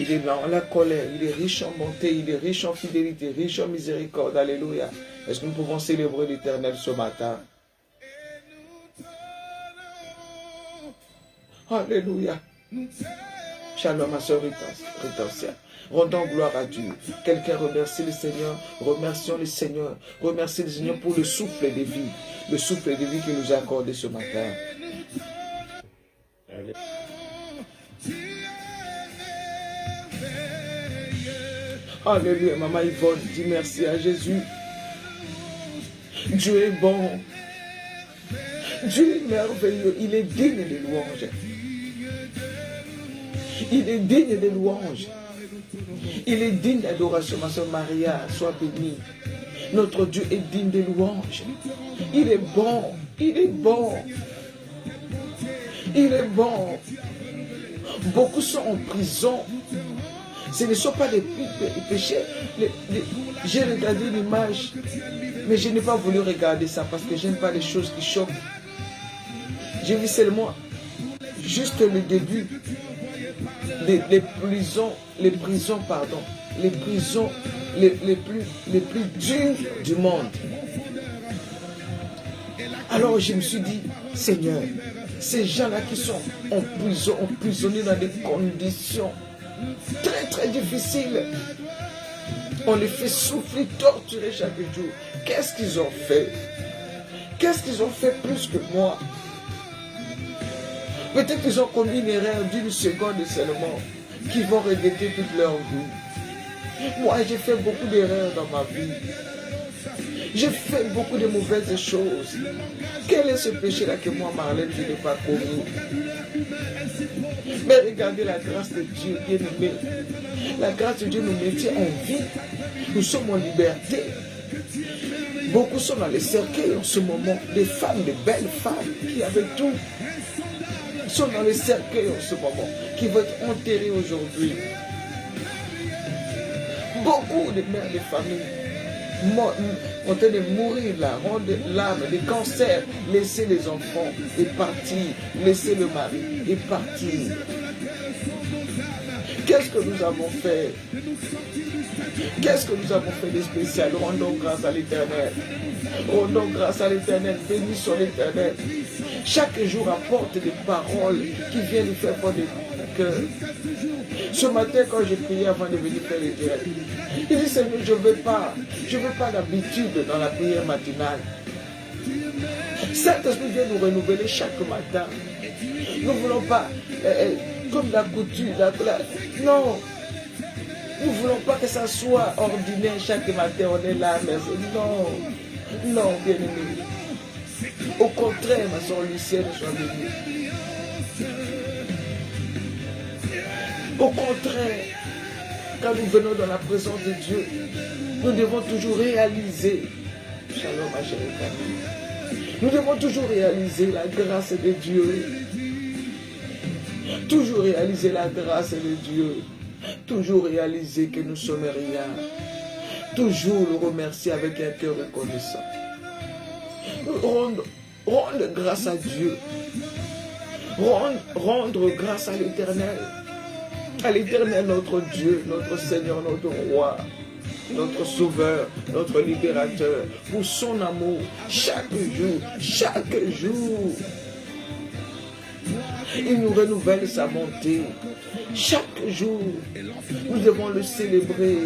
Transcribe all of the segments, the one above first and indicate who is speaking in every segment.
Speaker 1: Il est dans la colère, il est riche en bonté, il est riche en fidélité, riche en miséricorde. Alléluia. Est-ce que nous pouvons célébrer l'Éternel ce matin? Alléluia. Shalom, ma soeur Ritancia. Rendons gloire à Dieu. Quelqu'un remercie le Seigneur. Remercions le Seigneur. Remercie le Seigneur pour le souffle de vie. Le souffle de vie qu'il nous a accordé ce matin. Alléluia. Maman Yvonne, dis merci à Jésus. Dieu est bon. Dieu est merveilleux. Il est digne de louanges. Il est digne de louanges. Il est digne d'adoration. Ma soeur Maria, sois bénie. Notre Dieu est digne de louanges. Il est bon. Il est bon. Il est bon. Beaucoup sont en prison. Ce ne sont pas des péchés. J'ai regardé l'image, mais je n'ai pas voulu regarder ça parce que je n'aime pas les choses qui choquent. J'ai vu seulement juste le début les prisons les plus dures du monde. Alors je me suis dit, Seigneur, ces gens-là qui sont en prison, emprisonnés dans des conditions très très difficiles, on les fait souffrir, torturer chaque jour. Qu'est-ce qu'ils ont fait? Qu'est-ce qu'ils ont fait plus que moi? Peut-être qu'ils ont commis une erreur d'une seconde seulement, qui vont regretter toute leur vie. Moi, j'ai fait beaucoup d'erreurs dans ma vie. J'ai fait beaucoup de mauvaises choses. Quel est ce péché-là que moi, Marlène, je n'ai pas commis? Mais regardez la grâce de Dieu, bien-aimé. La grâce de Dieu nous maintient en vie. Nous sommes en liberté. Beaucoup sont dans les cercueils en ce moment. Des femmes, des belles femmes qui avaient tout, sont dans les cercueils en ce moment, qui vont être enterrés aujourd'hui. Beaucoup de mères de famille en train de mourir là, rendre l'âme, des cancers, laisser les enfants et partir, laisser le mari et partir. Qu'est-ce que nous avons fait? Qu'est-ce que nous avons fait de spécial? Rendons grâce à l'Éternel. Rendons grâce à l'Éternel. Bénissons l'Éternel. Chaque jour apporte des paroles qui viennent nous faire fort de cœur. Ce matin, quand j'ai prié avant de venir faire les directs, il dit, Seigneur, je ne veux pas d'habitude dans la prière matinale. Saint-Esprit vient nous renouveler chaque matin. Nous ne voulons pas, comme la coutume, non. Nous ne voulons pas que ça soit ordinaire chaque matin, on est là, mais non, non, bien aimé. Au contraire, ma soeur Lucienne, sois bénie. Au contraire, quand nous venons dans la présence de Dieu, nous devons toujours réaliser, shalom ma chérie famille, nous devons toujours réaliser la grâce de Dieu. Toujours réaliser la grâce de Dieu. Toujours réaliser que nous sommes rien. Toujours le remercier avec un cœur reconnaissant. Rendre grâce à Dieu. Rendre grâce à l'Éternel. À l'Éternel, notre Dieu, notre Seigneur, notre Roi, notre Sauveur, notre Libérateur, pour son amour, chaque jour, chaque jour. Il nous renouvelle sa bonté. Chaque jour, nous devons le célébrer.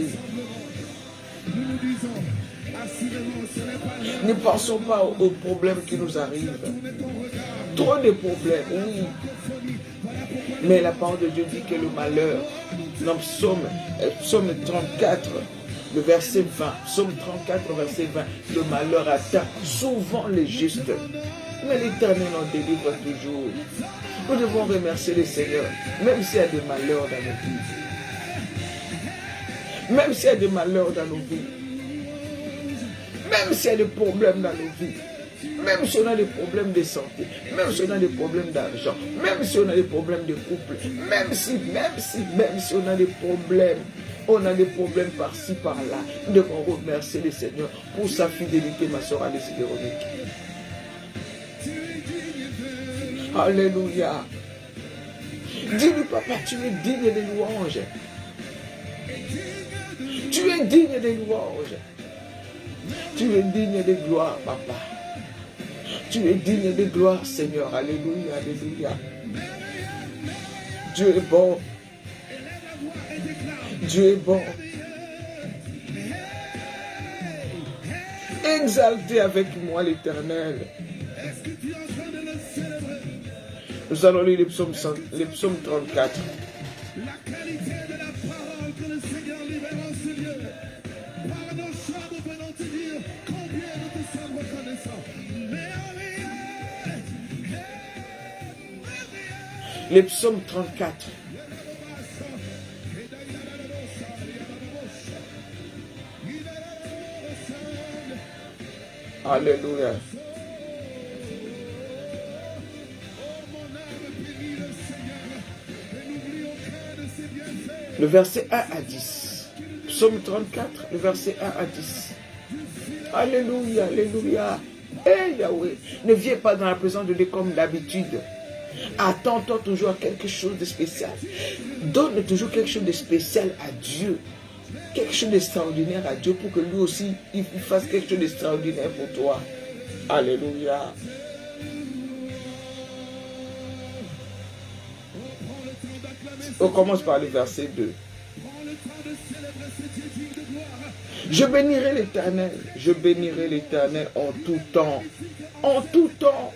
Speaker 1: Ne pensons pas aux problèmes qui nous arrivent. Trop de problèmes, oui. Mais la parole de Dieu dit que le malheur, dans Psaume 34, le verset 20, Psaume 34, verset 20, le malheur atteint souvent les justes. Mais l'Éternel en délivre toujours. Nous devons remercier le Seigneur, même s'il y a des malheurs dans nos vies. Même s'il y a des malheurs dans nos vies. Même s'il y a des problèmes dans nos vies. Même si on a des problèmes de santé, même si on a des problèmes d'argent, même si on a des problèmes de couple, même si on a des problèmes par-ci, par-là, nous devons remercier le Seigneur pour sa fidélité, ma soeur Alice Véronique. Alléluia. Dis-lui, papa, tu es digne des louanges. Tu es digne des louanges. Tu es digne de gloire, papa. Tu es digne de gloire, Seigneur. Alléluia, alléluia. Dieu est bon. Dieu est bon. Exaltez avec moi l'Éternel. Nous allons lire les psaumes 34. La qualité de la parole que le Seigneur libère en ce lieu. Par nos choix, nous venons te dire combien nous te sommes reconnaissants. Les psaumes 34. Alléluia. Le verset 1 à 10. Psaume 34, le verset 1 à 10. Alléluia, alléluia. Hey Yahweh, ne viens pas dans la présence de Dieu comme d'habitude. Attends-toi toujours à quelque chose de spécial. Donne toujours quelque chose de spécial à Dieu. Quelque chose d'extraordinaire à Dieu pour que lui aussi, il fasse quelque chose d'extraordinaire pour toi. Alléluia. On commence par le verset 2. Je bénirai l'Éternel. Je bénirai l'Éternel en tout temps. En tout temps.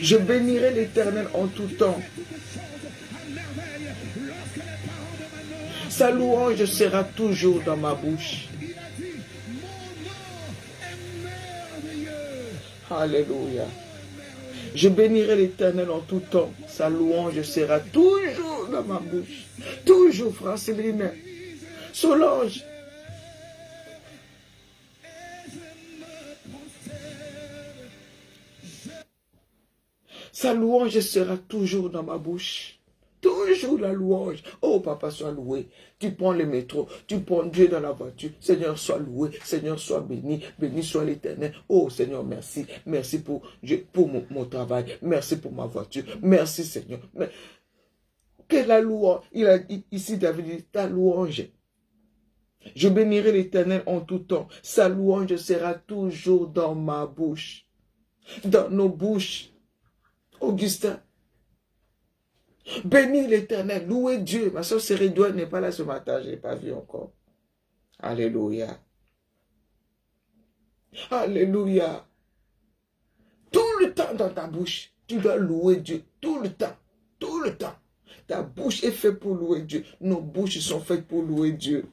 Speaker 1: Je bénirai l'Éternel en tout temps. Sa louange sera toujours dans ma bouche. Alléluia. Je bénirai l'Éternel en tout temps. Sa louange sera toujours dans ma bouche. Toujours, Francine, Solange. Sa louange sera toujours dans ma bouche. Toujours la louange. Oh, papa, sois loué. Tu prends le métro, tu prends Dieu dans la voiture. Seigneur, sois loué. Seigneur, sois béni. Béni soit l'Éternel. Oh, Seigneur, merci. Merci pour mon travail. Merci pour ma voiture. Merci, Seigneur. Mais, quelle la louange. Il a dit ici, David dit, ta louange. Je bénirai l'Éternel en tout temps. Sa louange sera toujours dans ma bouche. Dans nos bouches. Augustin. Bénis l'Éternel, louez Dieu. Ma soeur Sérédoine n'est pas là ce matin, je ne l'ai pas vu encore. Alléluia. Alléluia. Tout le temps dans ta bouche, tu dois louer Dieu. Tout le temps. Tout le temps. Ta bouche est faite pour louer Dieu. Nos bouches sont faites pour louer Dieu.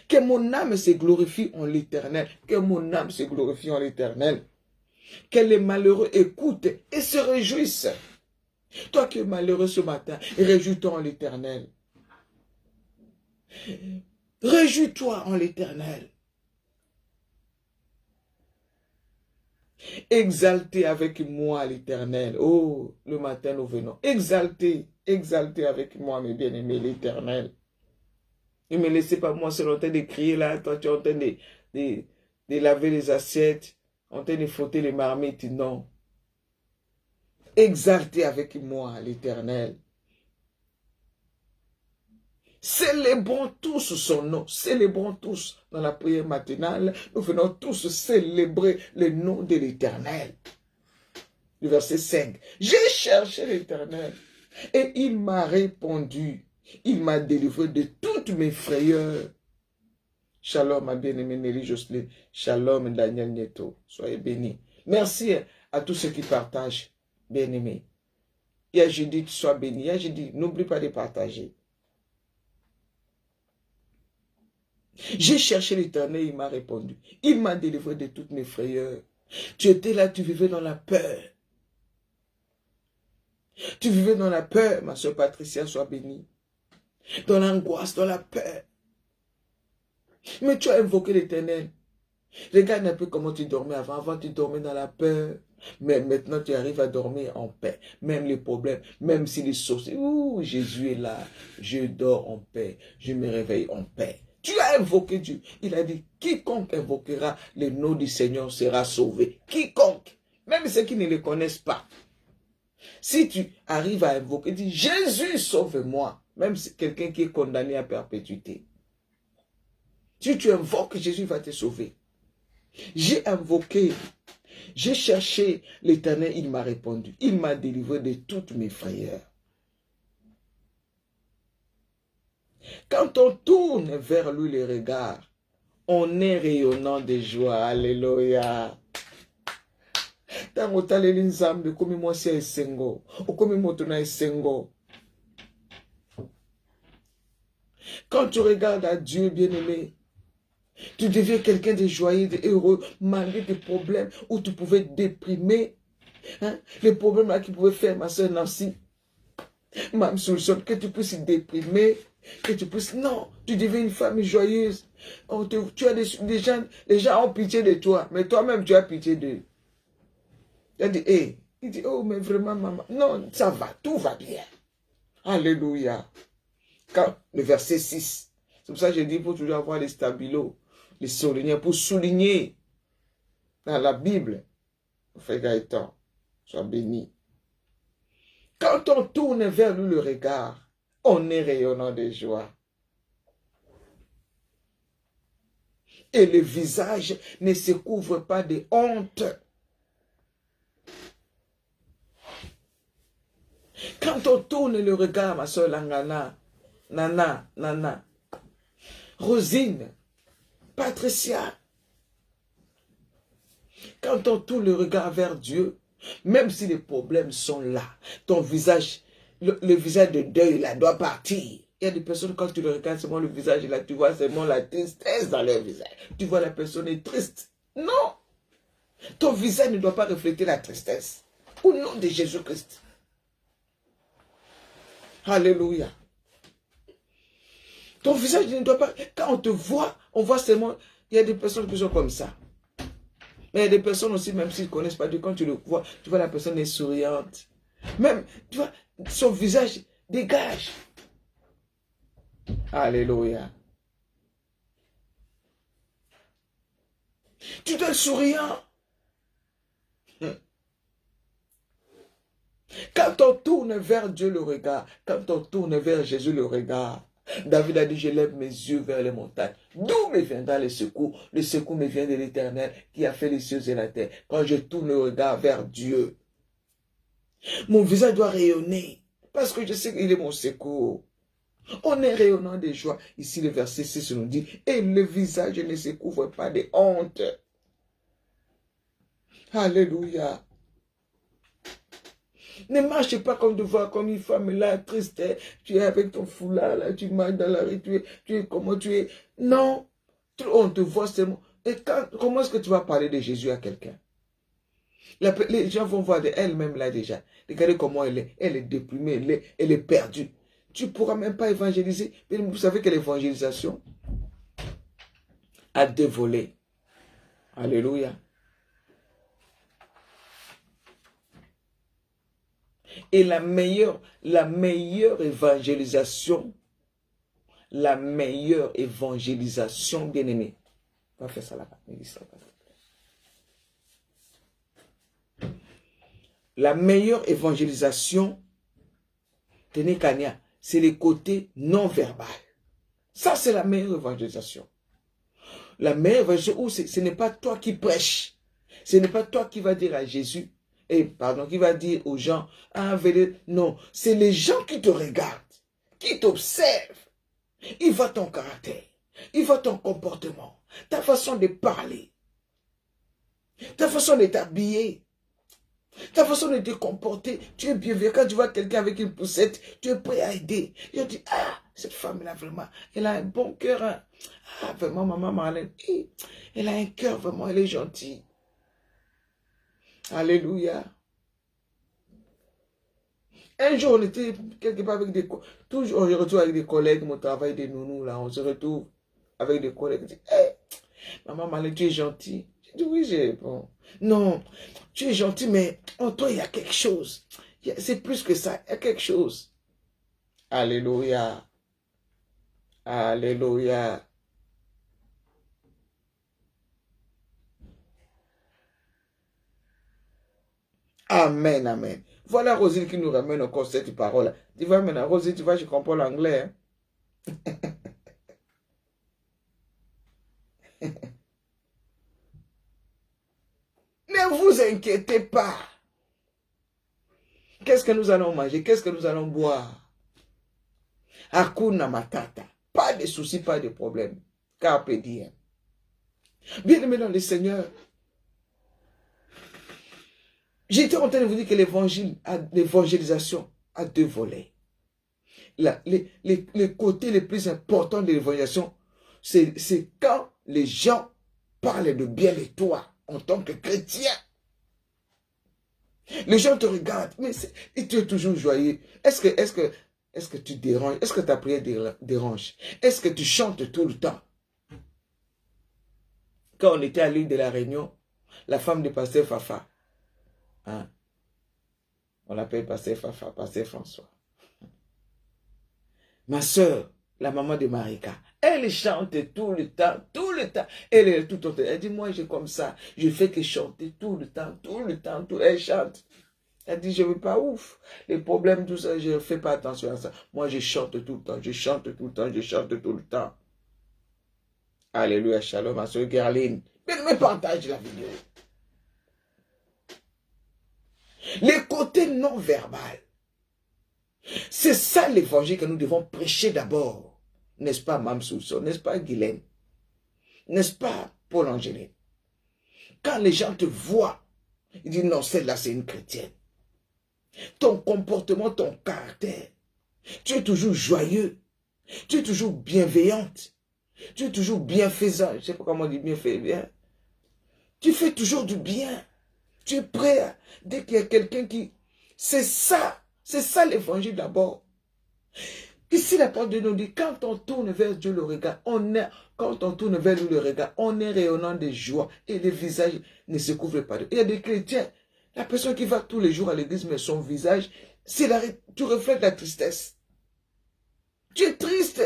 Speaker 1: Que mon âme se glorifie en l'Éternel. Que mon âme se glorifie en l'Éternel. Que les malheureux écoutent et se réjouissent. Toi qui es malheureux ce matin, réjouis-toi en l'Éternel. Réjouis-toi en l'Éternel. Exaltez avec moi l'Éternel. Oh, le matin nous venons. Exaltez, exaltez avec moi, mes bien-aimés, l'Éternel. Ne me laissez pas moi seul en train de crier là. Toi, tu es en train de laver les assiettes, en train de frotter les marmites. Non. Exaltez avec moi l'Éternel. Célébrons tous son nom. Célébrons tous dans la prière matinale. Nous venons tous célébrer le nom de l'Éternel. Le verset 5. J'ai cherché l'Éternel et il m'a répondu. Il m'a délivré de toutes mes frayeurs. Shalom, ma bien-aimée Nelly Jocelyne. Shalom, Daniel Nieto. Soyez bénis. Merci à tous ceux qui partagent. Bien-aimé. Hier, j'ai dit, sois béni. Hier, j'ai dit, n'oublie pas de partager. J'ai cherché l'Éternel, il m'a répondu. Il m'a délivré de toutes mes frayeurs. Tu étais là, tu vivais dans la peur. Tu vivais dans la peur, ma soeur Patricia, sois bénie. Dans l'angoisse, dans la peur. Mais tu as invoqué l'Éternel. Regarde un peu comment tu dormais avant. Avant, tu dormais dans la peur. Mais maintenant, tu arrives à dormir en paix. Même les problèmes, même si les sorciers, ouh, Jésus est là. Je dors en paix. Je me réveille en paix. Tu as invoqué Dieu. Il a dit, quiconque invoquera le nom du Seigneur sera sauvé. Quiconque, même ceux qui ne le connaissent pas. Si tu arrives à invoquer, dis, Jésus, sauve-moi. Même si quelqu'un qui est condamné à perpétuité. Si tu invoques, Jésus va te sauver. J'ai invoqué, j'ai cherché l'Éternel, il m'a répondu. Il m'a délivré de toutes mes frayeurs. Quand on tourne vers lui les regards, on est rayonnant de joie. Alléluia. Tango taleli nzambe komi mwasi ya esengo, okomi moto na esengo. Quand tu regardes à Dieu bien-aimé, tu deviens quelqu'un de joyeux, de heureux, malgré tes problèmes où tu pouvais te déprimer. Hein? Les problèmes là qui pouvaient faire ma soeur Nancy, Mme Soulson, que tu puisses te déprimer, que tu puisses... Non, tu deviens une femme joyeuse. Tu as des gens, les gens ont pitié de toi, mais toi-même tu as pitié d'eux. Il dit, hey. Il dit, oh, mais vraiment, maman, non, ça va, tout va bien. Alléluia. Quand le verset 6, c'est pour ça que je dis, il faut toujours avoir les stabilos, les soulignés, pour souligner dans la Bible. Frère Gaëtan, sois béni. Quand on tourne vers lui le regard, on est rayonnant de joie. Et le visage ne se couvre pas de honte. Quand on tourne le regard, ma soeur Langana, Nana, Rosine, Patricia, quand on tourne le regard vers Dieu, même si les problèmes sont là, ton visage, le visage de deuil là doit partir. Il y a des personnes, quand tu le regardes seulement le visage là, tu vois seulement la tristesse dans leur visage. Tu vois la personne est triste. Non! Ton visage ne doit pas refléter la tristesse. Au nom de Jésus-Christ. Alléluia. Ton visage ne doit pas... Quand on te voit, on voit seulement... Il y a des personnes qui sont comme ça. Mais il y a des personnes aussi, même s'ils ne connaissent pas Dieu, quand tu le vois, tu vois la personne est souriante. Même, tu vois, son visage dégage. Alléluia. Tu dois être souriant. Quand on tourne vers Dieu le regard, quand on tourne vers Jésus le regard, David a dit, je lève mes yeux vers les montagnes. D'où me viendra le secours? Le secours me vient de l'Éternel qui a fait les cieux et la terre. Quand je tourne le regard vers Dieu, mon visage doit rayonner parce que je sais qu'il est mon secours. On est rayonnant de joie. Ici, le verset 6 nous dit, et le visage ne se couvre pas de honte. Alléluia. Ne marche pas comme tu vois, comme une femme là, triste. Tu es avec ton foulard là, tu marches dans la rue, tu es comment tu es. Non, on te voit seulement. Et comment est-ce que tu vas parler de Jésus à quelqu'un? Les gens vont voir d'elle-même là déjà. Regardez comment elle est déprimée, elle est perdue. Tu ne pourras même pas évangéliser. Mais vous savez que l'évangélisation a deux volets. Alléluia. Et la meilleure évangélisation, bien aimé. On va faire ça là-bas. La meilleure évangélisation, tenez Kanya, c'est le côté non verbal. Ça, c'est la meilleure évangélisation. La meilleure évangélisation où ce n'est pas toi qui prêches. Ce n'est pas toi qui vas dire à Jésus, qui va dire aux gens, ah, venez. Non, c'est les gens qui te regardent, qui t'observent. Ils voient ton caractère, ils voient ton comportement, ta façon de parler, ta façon de t'habiller, ta façon de te comporter. Tu es bienveillant. Quand tu vois quelqu'un avec une poussette, tu es prêt à aider. Je dis, ah, cette femme-là, vraiment, elle a un bon cœur. Hein. Ah, vraiment, maman Marlène, elle a un cœur, vraiment, elle est gentille. Alléluia. Un jour, on était quelque part avec toujours, on se retrouve avec des collègues, mon travail des nounous, là, on se retrouve avec des collègues. On dit, hey, maman Marlène, tu es gentille. Je dis, oui, bon. Non, tu es gentil, mais en toi, il y a quelque chose. C'est plus que ça, il y a quelque chose. Alléluia. Alléluia. Amen, amen. Voilà Rosine qui nous ramène encore cette parole. Tu vois maintenant, Rosine, tu vois, je comprends l'anglais. Hein? Ne vous inquiétez pas. Qu'est-ce que nous allons manger? Qu'est-ce que nous allons boire? Hakuna Matata. Pas de soucis, pas de problème. Carpe diem. Bien-aimés dans le Seigneur, j'étais en train de vous dire que l'évangélisation a deux volets. Les côtés les plus importants de l'évangélisation, c'est quand les gens parlent de bien de toi en tant que chrétien. Les gens te regardent, mais tu es toujours joyeux. Est-ce que tu déranges? Est-ce que ta prière dérange? Est-ce que tu chantes tout le temps? Quand on était à l'île de la Réunion, la femme de Pasteur Fafa, hein, on l'appelle Pasteur Fafa, Pasteur François. Ma soeur, la maman de Marika, elle chante tout le temps, tout le temps. Elle est tout autre. Elle dit, moi, j'ai comme ça. Je fais que chanter tout le temps, tout le temps, tout. Elle chante. Elle dit, je ne veux pas ouf. Les problèmes, tout ça, je ne fais pas attention à ça. Moi, je chante tout le temps, je chante tout le temps, je chante tout le temps. Alléluia, shalom, ma soeur Gerline. Mais partage la vidéo. Les côtés non verbal. C'est ça l'évangile que nous devons prêcher d'abord. N'est-ce pas, Mme Sousso? N'est-ce pas, Guylaine? N'est-ce pas, Paul Angélin? Quand les gens te voient, ils disent non, celle-là, c'est une chrétienne. Ton comportement, ton caractère. Tu es toujours joyeux. Tu es toujours bienveillante. Tu es toujours bienfaisant. Je ne sais pas comment on dit bienfaisant. Tu fais toujours du bien. Tu es prêt dès qu'il y a quelqu'un qui... C'est ça l'évangile d'abord. Ici, la parole de nous dit, quand on tourne vers Dieu le regard, quand on tourne vers lui le regard, on est rayonnant de joie et le visage ne se couvre pas. Il y a des chrétiens, la personne qui va tous les jours à l'église, mais son visage, tu reflètes la tristesse. Tu es triste,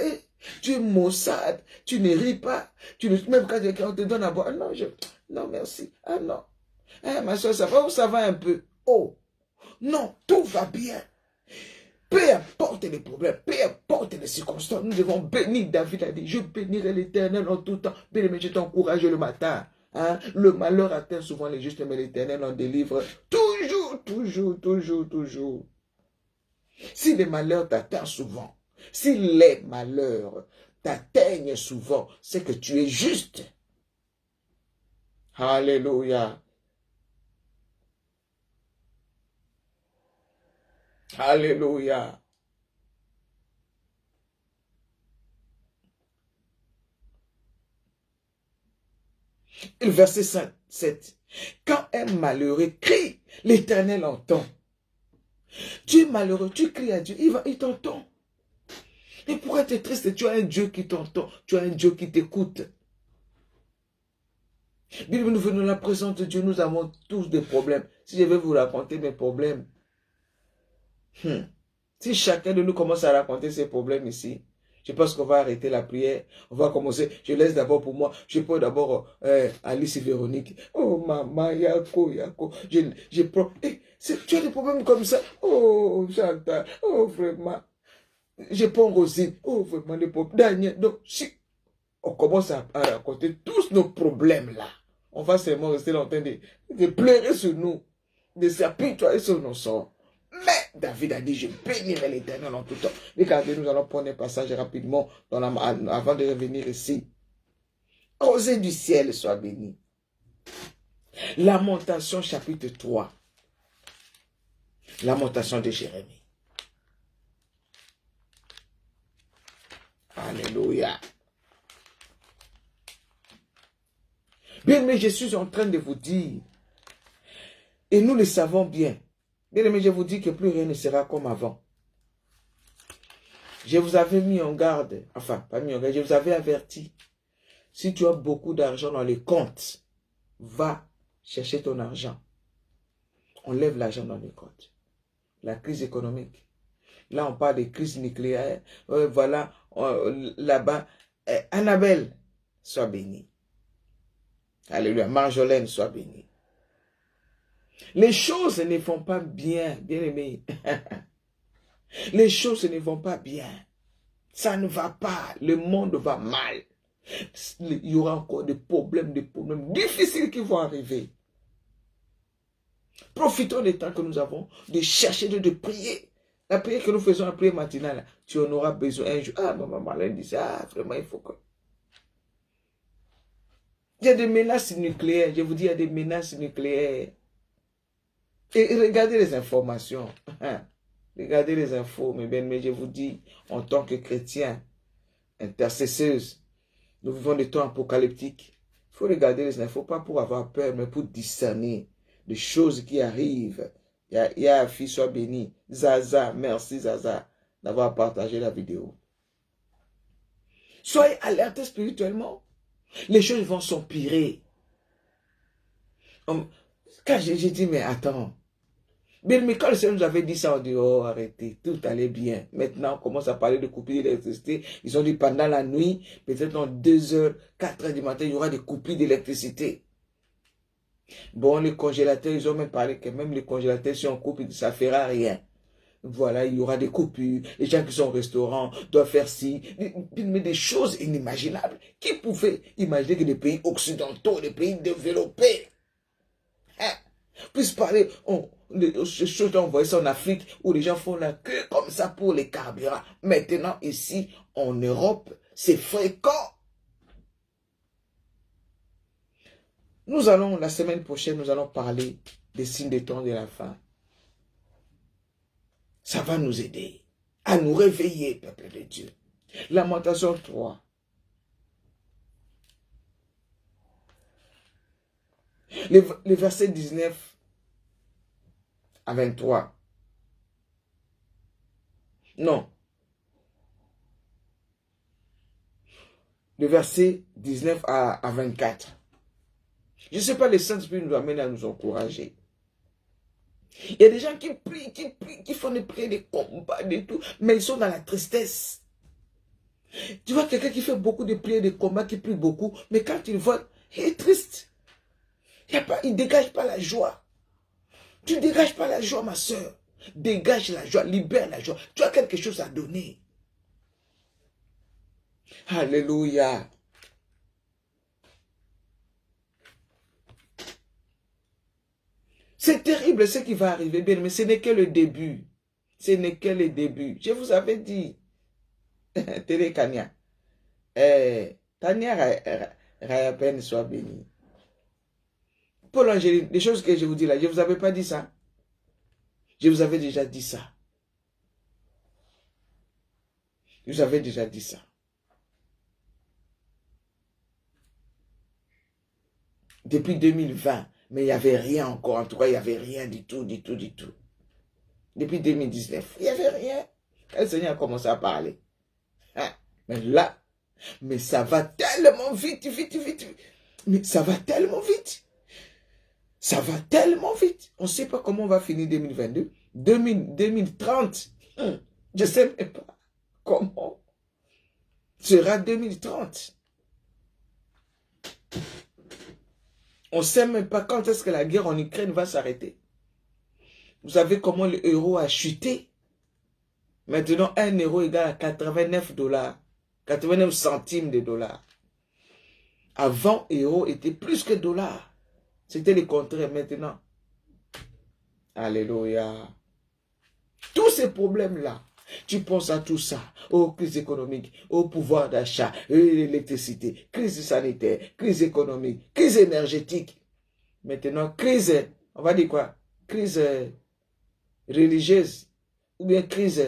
Speaker 1: tu es maussade, tu ne ris pas, même quand quelqu'un te donne à boire, non, non merci, ah non, ah, ma soeur, ça va ou ça va un peu? Oh, non, tout va bien. Peu importe les problèmes, peu importe les circonstances, nous devons bénir. David a dit, je bénirai l'Éternel en tout temps. Bien-aimé, je t'encourage le matin. Hein? Le malheur atteint souvent les justes, mais l'Éternel en délivre toujours, toujours, toujours, toujours. Si les malheurs t'atteignent souvent, si les malheurs t'atteignent souvent, c'est que tu es juste. Alléluia. Alléluia. Le verset 7. Quand un malheureux crie, l'Éternel entend. Tu es malheureux, tu cries à Dieu, il t'entend. Et pour être triste, tu as un Dieu qui t'entend, tu as un Dieu qui t'écoute. Bien, nous venons à la présence de Dieu, nous avons tous des problèmes. Si je vais vous raconter mes problèmes, si chacun de nous commence à raconter ses problèmes ici, je pense qu'on va arrêter la prière. On va commencer. Je laisse d'abord pour moi. Je prends d'abord Alice et Véronique. Oh maman, Yako. Je prends. Tu as des problèmes comme ça. Oh Chantal. Oh vraiment. Je prends Rosine. Oh vraiment des problèmes. Daniel. Donc si on commence à raconter tous nos problèmes là, on va seulement rester longtemps de pleurer sur nous, de s'apitoyer sur nos sorts. Mais David a dit, je bénirai l'Éternel en tout temps. Regardez, nous allons prendre un passage rapidement avant de revenir ici. Rosée du ciel soit béni. Lamentation chapitre 3. Lamentation de Jérémie. Alléluia. Bien, mais je suis en train de vous dire, et nous le savons bien, bien, mais je vous dis que plus rien ne sera comme avant. Je vous avais mis en garde, enfin, pas mis en garde, je vous avais averti. Si tu as beaucoup d'argent dans les comptes, va chercher ton argent. On lève l'argent dans les comptes. La crise économique. Là, on parle de crise nucléaire. Voilà, là-bas, Annabelle, sois bénie. Alléluia. Marjolaine, sois bénie. Les choses ne vont pas bien, bien aimé. Les choses ne vont pas bien. Ça ne va pas. Le monde va mal. Il y aura encore des problèmes difficiles qui vont arriver. Profitons des temps que nous avons de chercher, de prier. La prière que nous faisons, la prière matinale, tu en auras besoin un jour. Ah, maman Marlène disait, ah, vraiment, il faut que... Il y a des menaces nucléaires, je vous dis, il y a des menaces nucléaires. Et regardez les informations. Regardez les infos, mes bien, mais je vous dis, en tant que chrétien, intercesseuse, nous vivons des temps apocalyptiques. Il faut regarder les infos, pas pour avoir peur, mais pour discerner des choses qui arrivent. Il y a fille soit béni. Zaza, merci Zaza d'avoir partagé la vidéo. Soyez alertés spirituellement. Les choses vont s'empirer. Quand j'ai dit, mais attends. Mais quand le Seigneur nous avait dit ça, on dit, oh, arrêtez, tout allait bien. Maintenant, on commence à parler de coupure d'électricité. Ils ont dit pendant la nuit, peut-être dans 2h, 4h du matin, il y aura des coupures d'électricité. Bon, les congélateurs, ils ont même parlé que même les congélateurs, si on coupe, ça ne fera rien. Voilà, il y aura des coupures. Les gens qui sont au restaurant doivent faire ci. Mais des choses inimaginables. Qui pouvait imaginer que les pays occidentaux, les pays développés, puissent parler, ces choses on voit ça en Afrique, où les gens font la queue comme ça pour les carburants. Maintenant, ici, en Europe, c'est fréquent. Nous allons, la semaine prochaine, nous allons parler des signes des temps de la fin. Ça va nous aider à nous réveiller, peuple de Dieu. Lamentation 3. Le verset 19 à 23. Non. Le verset 19 à 24. Je ne sais pas, le Saint-Esprit nous amène à nous encourager. Il y a des gens qui prient, qui font des prières, des combats, des tout, mais ils sont dans la tristesse. Tu vois quelqu'un qui fait beaucoup de prières, de combats, qui prie beaucoup, mais quand il voit, il est triste. Il ne dégage pas la joie. Tu ne dégages pas la joie, ma soeur. Dégage la joie, libère la joie. Tu as quelque chose à donner. Alléluia. C'est terrible ce qui va arriver, bien, mais ce n'est que le début. Ce n'est que le début. Je vous avais dit, Télé Kania, Tania Rayapen soit béni. Paul Angéline, les choses que je vous dis là, je ne vous avais pas dit ça. Je vous avais déjà dit ça. Je vous avais déjà dit ça. Depuis 2020, mais il n'y avait rien encore. En tout cas, il n'y avait rien du tout, du tout, du tout. Depuis 2019, il n'y avait rien. Le Seigneur a commencé à parler. Mais là, mais ça va tellement vite, vite, vite. Mais ça va tellement vite. Ça va tellement vite. On ne sait pas comment on va finir 2022. 2030. Je ne sais même pas comment sera 2030. On ne sait même pas quand est-ce que la guerre en Ukraine va s'arrêter. Vous savez comment l'euro a chuté? Maintenant, 1 euro égale à 89 $. 89 centimes de dollars. Avant, euro était plus que dollar. C'était le contraire maintenant. Alléluia. Tous ces problèmes-là, tu penses à tout ça, aux crises économiques, au pouvoir d'achat, l'électricité, crise sanitaire, crise économique, crise énergétique. Maintenant, crise, on va dire quoi? Crise religieuse, ou bien crise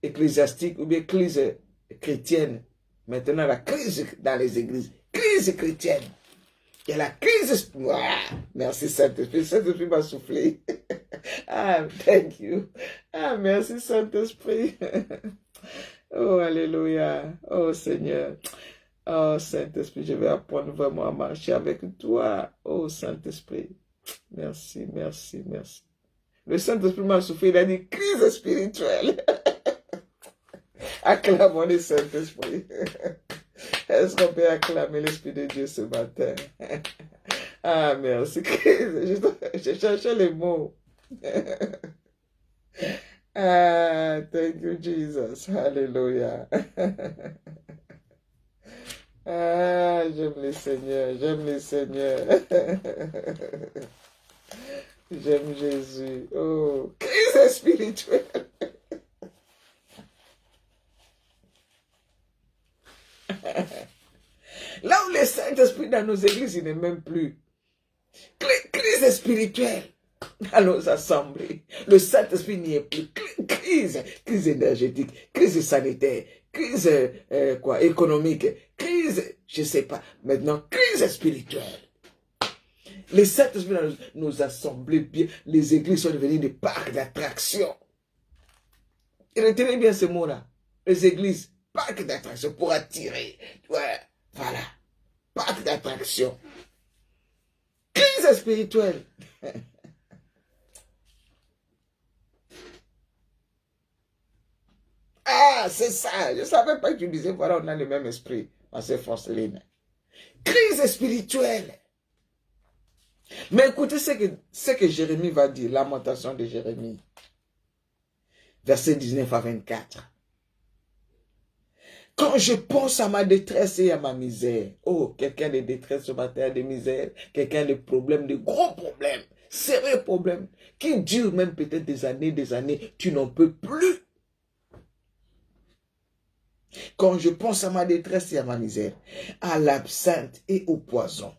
Speaker 1: ecclésiastique, ou bien crise chrétienne. Maintenant, la crise dans les églises, crise chrétienne. Il y a la crise. Merci Saint-Esprit. Saint-Esprit m'a soufflé. Ah, thank you. Ah, merci Saint-Esprit. Oh, alléluia. Oh, Seigneur. Oh, Saint-Esprit, je vais apprendre vraiment à marcher avec toi. Oh, Saint-Esprit. Merci, merci, merci. Le Saint-Esprit m'a soufflé. Il a dit crise spirituelle. Acclamons le Saint-Esprit. Est-ce qu'on peut acclamer l'Esprit de Dieu ce matin? Ah, merci. Je cherchais les mots. Ah, thank you, Jesus. Hallelujah. Ah, j'aime les seigneurs, j'aime les seigneurs. J'aime Jésus. Oh, crise spirituelle. Là où le Saint-Esprit dans nos églises, il n'est même plus. Crise spirituelle dans nos assemblées. Le Saint-Esprit n'y est plus. Crise énergétique, crise sanitaire, crise économique, crise, je ne sais pas. Maintenant, crise spirituelle. Les Saint-Esprit dans nos assemblées, bien, les églises sont devenues des parcs d'attraction. Et retenez bien ce mot-là. Les églises, parcs d'attraction pour attirer. Voilà. Voilà. Parc d'attraction. Crise spirituelle. Ah, c'est ça. Je ne savais pas que tu disais, voilà, on a le même esprit. C'est Forceline. Crise spirituelle. Mais écoutez ce que Jérémie va dire, lamentation de Jérémie. Verset 19 à 24. Quand je pense à ma détresse et à ma misère, oh, quelqu'un de détresse ce matin, de misère, quelqu'un de problèmes, de gros problèmes, sérieux problèmes, qui durent même peut-être des années, tu n'en peux plus. Quand je pense à ma détresse et à ma misère, à l'absinthe et au poison,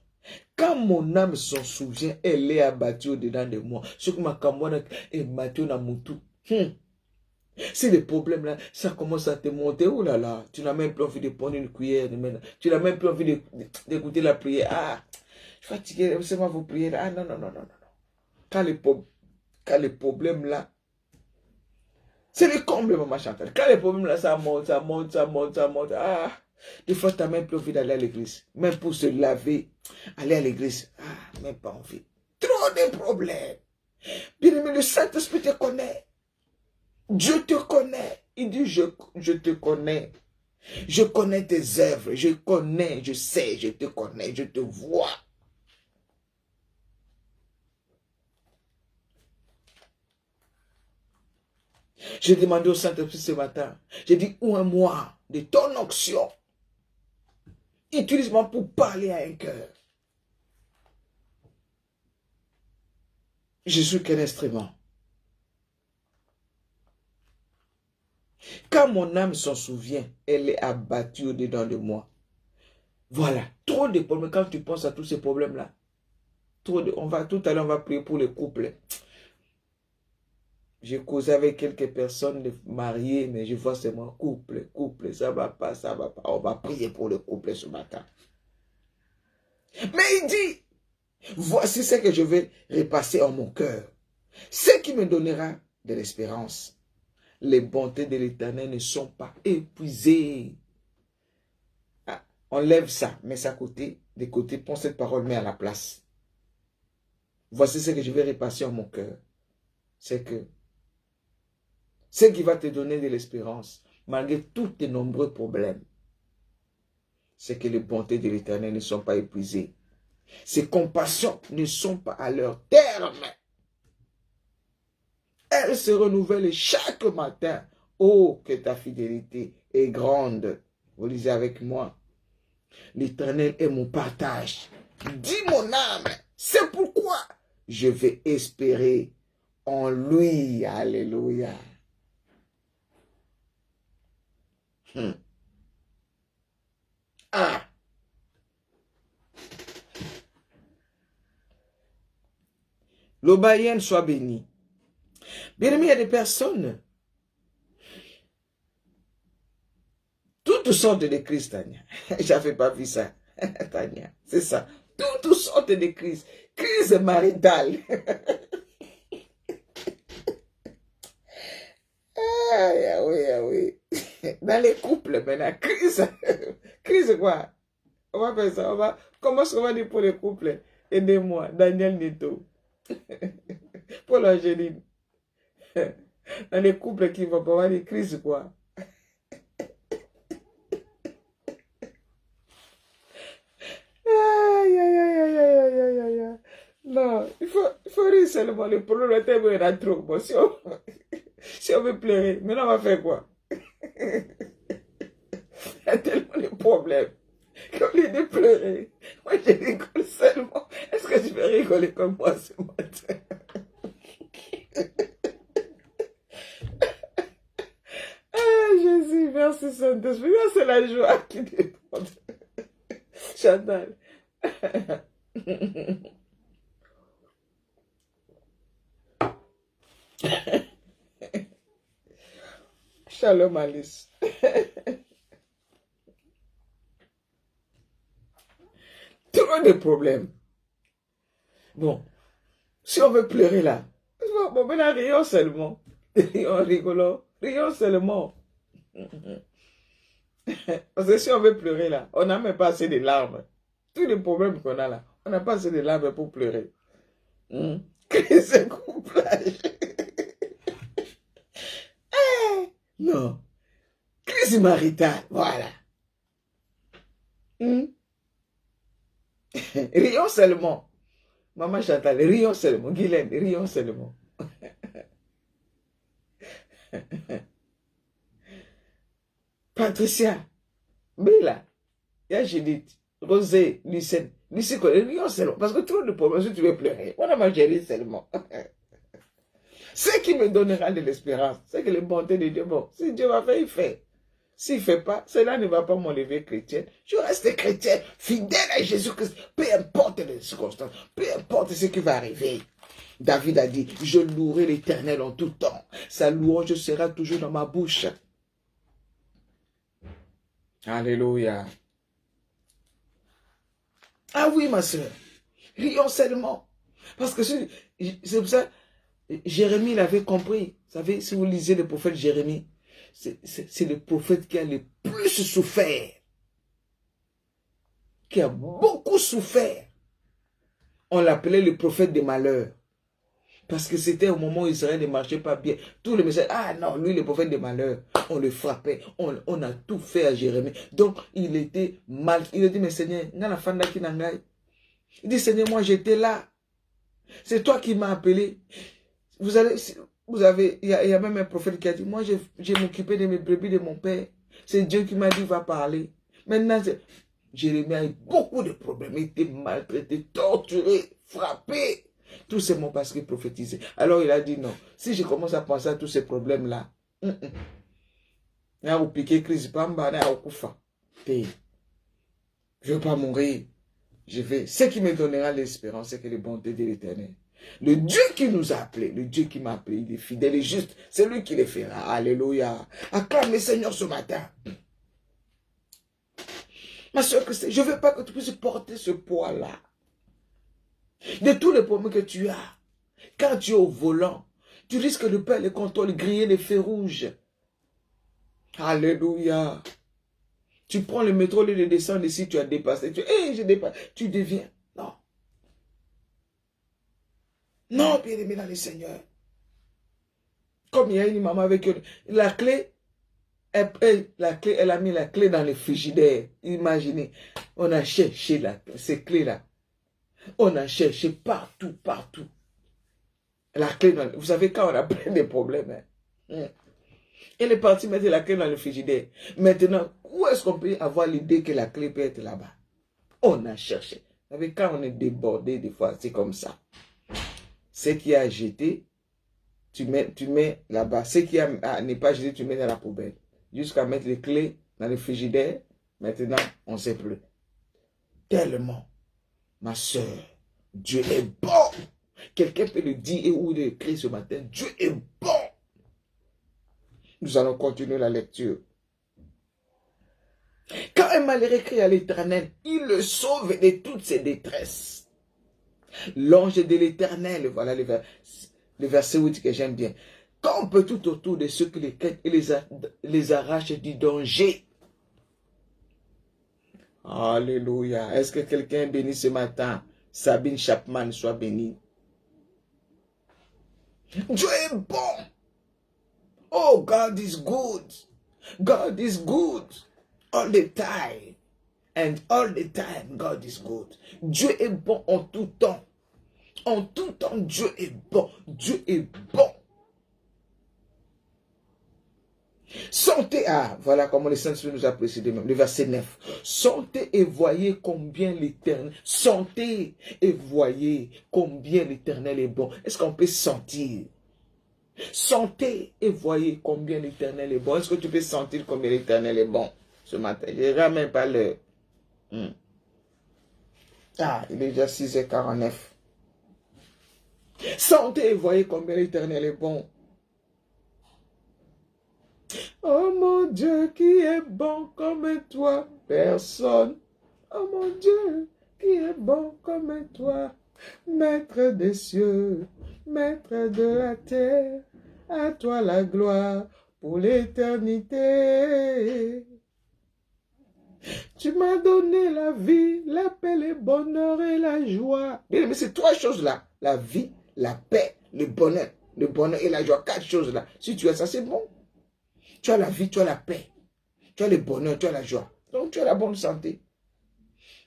Speaker 1: quand mon âme s'en souvient, elle est abattue au-dedans de moi. Ce que ma camouane est battue dans mon tout. Si les problèmes là, ça commence à te monter, oh là là, tu n'as même plus envie de prendre une cuillère, tu n'as même plus envie d'écouter la prière. Ah, je suis fatigué, c'est moi vos prières. Ah non, non, non, non, non. Quand les problèmes là, c'est le comble, maman Chantal. Quand les problèmes là, ça monte, ça monte, ça monte, ça monte. Ah, des fois, tu n'as même plus envie d'aller à l'église. Même pour se laver, aller à l'église. Ah, même pas envie. Trop de problèmes. Bien aimé, le Saint-Esprit te connaît. Dieu te connaît. Il dit, je te connais. Je connais tes œuvres. Je connais, je sais, je te connais, je te vois. J'ai demandé au Saint-Esprit ce matin. J'ai dit, où un moi de ton onction. Utilise-moi pour parler à un cœur. Je suis qu'un instrument. Quand mon âme s'en souvient, elle est abattue au-dedans de moi. Voilà, trop de problèmes. Quand tu penses à tous ces problèmes-là, tout à l'heure, on va prier pour les couples. J'ai causé avec quelques personnes mariées, mais je vois c'est mon couple, ça va pas, ça va pas. On va prier pour le couple ce matin. Mais il dit, voici ce que je vais repasser en mon cœur. Ce qui me donnera de l'espérance. Les bontés de l'Éternel ne sont pas épuisées. Ah, enlève ça, mets ça à côté, de côté, prends cette parole, mets à la place. Voici ce que je vais repasser en mon cœur. C'est que ce qui va te donner de l'espérance, malgré tous tes nombreux problèmes, c'est que les bontés de l'Éternel ne sont pas épuisées. Ses compassions ne sont pas à leur terme. Elles se renouvellent chaque matin. Oh, que ta fidélité est grande. Vous lisez avec moi. L'Éternel est mon partage. Dis mon âme, c'est pourquoi je vais espérer en lui. Alléluia. Ah. L'Obaïen soit béni. Bien aimé, il y a des personnes, toutes sortes de crises, Tania. J'avais pas vu ça, Tania. C'est ça. Toutes sortes de crises. Crise maritale. Ah oui, ah oui. Dans les couples, maintenant, crise. Crise quoi? On va faire ça. Comment est-ce qu'on va dire pour les couples? Aidez-moi, Daniel Neto. Paul Angéline. Dans les couples qui vont pas, on va dire crise quoi? Aïe, aïe, aïe, aïe, aïe, aïe, aïe, Non, il faut rire seulement. Le problème est tellement il y en a trop. Bon, si on veut pleurer, maintenant on va faire quoi? Il y a tellement de problèmes. Qu'au lieu de pleurer, moi je rigole seulement. Est-ce que tu peux rigoler comme moi ce matin? Ah, Jésus, merci Saint-Esprit. C'est la joie qui dépend. Chantal. Shalom Alice. Trop de problèmes. Bon, si on veut pleurer là, bon, maintenant rions seulement. Rions rigolant. Rions seulement. Parce que si on veut pleurer là, on n'a même pas assez de larmes. Tous les problèmes qu'on a là, on n'a pas assez de larmes pour pleurer. Crise couplage. Non. Crise maritale. Voilà. Rions seulement. Maman Chantal, rions seulement. Guylaine, rions seulement. Patricia, Bella, Judith, Rosé, Lucette, rions seulement. Parce que trop de problèmes, si tu veux pleurer, on a mangé seulement. Ce qui me donnera de l'espérance, c'est que les bontés de Dieu, bon, si Dieu va faire, il fait. S'il ne fait pas, cela ne va pas m'enlever chrétienne. Je reste chrétienne, fidèle à Jésus-Christ, peu importe les circonstances, peu importe ce qui va arriver. David a dit, je louerai l'Éternel en tout temps. Sa louange sera toujours dans ma bouche. Alléluia. Ah oui, ma soeur, rions seulement. Parce que c'est pour ça, Jérémie l'avait compris. Vous savez, si vous lisez le prophète Jérémie, c'est le prophète qui a le plus souffert. Qui a beaucoup souffert. On l'appelait le prophète des malheurs. Parce que c'était au moment où Israël ne marchait pas bien. Tous les messages, ah non, lui le prophète des malheurs. On le frappait. On a tout fait à Jérémie. Donc il était mal. Il a dit, mais Seigneur, il dit, Seigneur, moi j'étais là. C'est toi qui m'as appelé. Vous avez, il y a même un prophète qui a dit, moi j'ai m'occupé de mes brebis de mon père. C'est Dieu qui m'a dit, va parler. Maintenant, Jérémie a eu beaucoup de problèmes. Il était maltraité, torturé, frappé. Tout ces mots parce qu'il prophétisait. Alors il a dit non. Si je commence à penser à tous ces problèmes-là, je ne veux pas mourir. Je vais. Ce qui me donnera l'espérance, c'est que les bontés de l'Éternel. Le Dieu qui nous a appelés, le Dieu qui m'a appelé, il est fidèle et juste. C'est lui qui les fera. Alléluia. Acclame le Seigneur ce matin. Ma soeur, je ne veux pas que tu puisses porter ce poids-là. De tous les problèmes que tu as, quand tu es au volant, tu risques de perdre le contrôle, griller les feux rouges. Alléluia. Tu prends le métro, le descendre ici, tu as dépassé. Je dépasse. Tu deviens. Non. Non, bien aimé dans le Seigneur. Comme il y a une maman avec la clé, elle a mis la clé dans le frigidaire. Imaginez, on a cherché ces clés-là. On a cherché partout, partout. La clé dans vous savez, quand on a plein de problèmes, elle est partie mettre la clé dans le frigidaire. Maintenant, où est-ce qu'on peut avoir l'idée que la clé peut être là-bas? On a cherché. Vous savez, quand on est débordé, des fois, c'est comme ça. Ce qui a jeté, tu mets là-bas. Ce qui n'est pas jeté, tu mets dans la poubelle. Jusqu'à mettre les clés dans le frigidaire. Maintenant, on ne sait plus. Tellement, ma soeur, Dieu est bon. Quelqu'un peut le dire ou le écrire ce matin. Dieu est bon. Nous allons continuer la lecture. Quand un malheureux crie à l'Éternel, il le sauve de toutes ses détresses. L'ange de l'Éternel, voilà le verset 8 que j'aime bien. Quand on peut tout autour de ceux qui les quittent et les arrache du danger. Alléluia. Est-ce que quelqu'un est béni ce matin? Sabine Chapman soit bénie. Dieu est bon. Oh, God is good. God is good. All the time. And all the time, God is good. Dieu est bon en tout temps. En tout temps, Dieu est bon. Dieu est bon. Sentez, voilà comment le Saint-Esprit nous a précédé même, le verset 9. Sentez et voyez combien l'Éternel, sentez et voyez combien l'Éternel est bon. Est-ce qu'on peut sentir? Sentez et voyez combien l'Éternel est bon. Est-ce que tu peux sentir combien l'Éternel est bon ce matin? Je ne ramène pas l'heure. Il est déjà 6h49. Sentez et voyez combien l'Éternel est bon. Oh mon Dieu, qui est bon comme toi, personne. Oh mon Dieu, qui est bon comme toi, maître des cieux, maître de la terre, à toi la gloire pour l'éternité. Tu m'as donné la vie, la paix, le bonheur et la joie. Bien, mais ces trois choses-là, la vie, la paix, le bonheur et la joie, quatre choses-là. Si tu as ça, c'est bon. Tu as la vie, tu as la paix, tu as le bonheur, tu as la joie. Donc, tu as la bonne santé.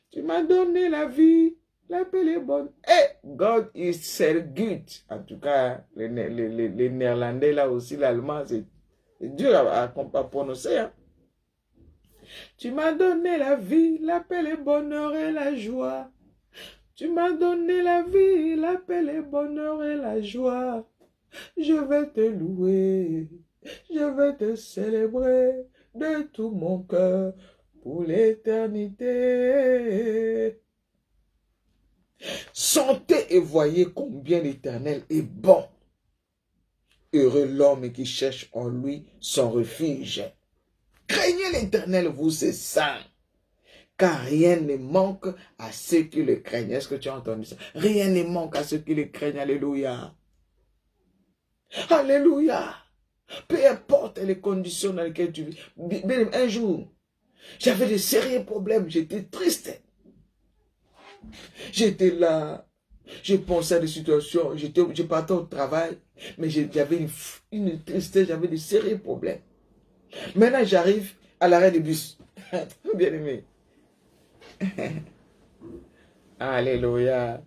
Speaker 1: Tu m'as donné la vie, la paix, le bonheur. Hey, God is so good. En tout cas, les Néerlandais, là aussi, l'allemand, c'est dur à prononcer. Hein? Tu m'as donné la vie, la paix, le bonheur et la joie. Tu m'as donné la vie, la paix, le bonheur et la joie. Je vais te louer. Je vais te célébrer de tout mon cœur pour l'éternité. Sentez et voyez combien l'Éternel est bon. Heureux l'homme qui cherche en lui son refuge. Craignez l'Éternel, vous ses saints, car rien ne manque à ceux qui le craignent. Est-ce que tu as entendu ça? Rien ne manque à ceux qui le craignent. Alléluia. Alléluia. Peu importe les conditions dans lesquelles tu vis. Un jour, j'avais de sérieux problèmes. J'étais triste. J'étais là. Je pensais à des situations. Je partais au travail. Mais j'avais une tristesse. J'avais de sérieux problèmes. Maintenant, j'arrive à l'arrêt de bus. Bien aimé. Alléluia.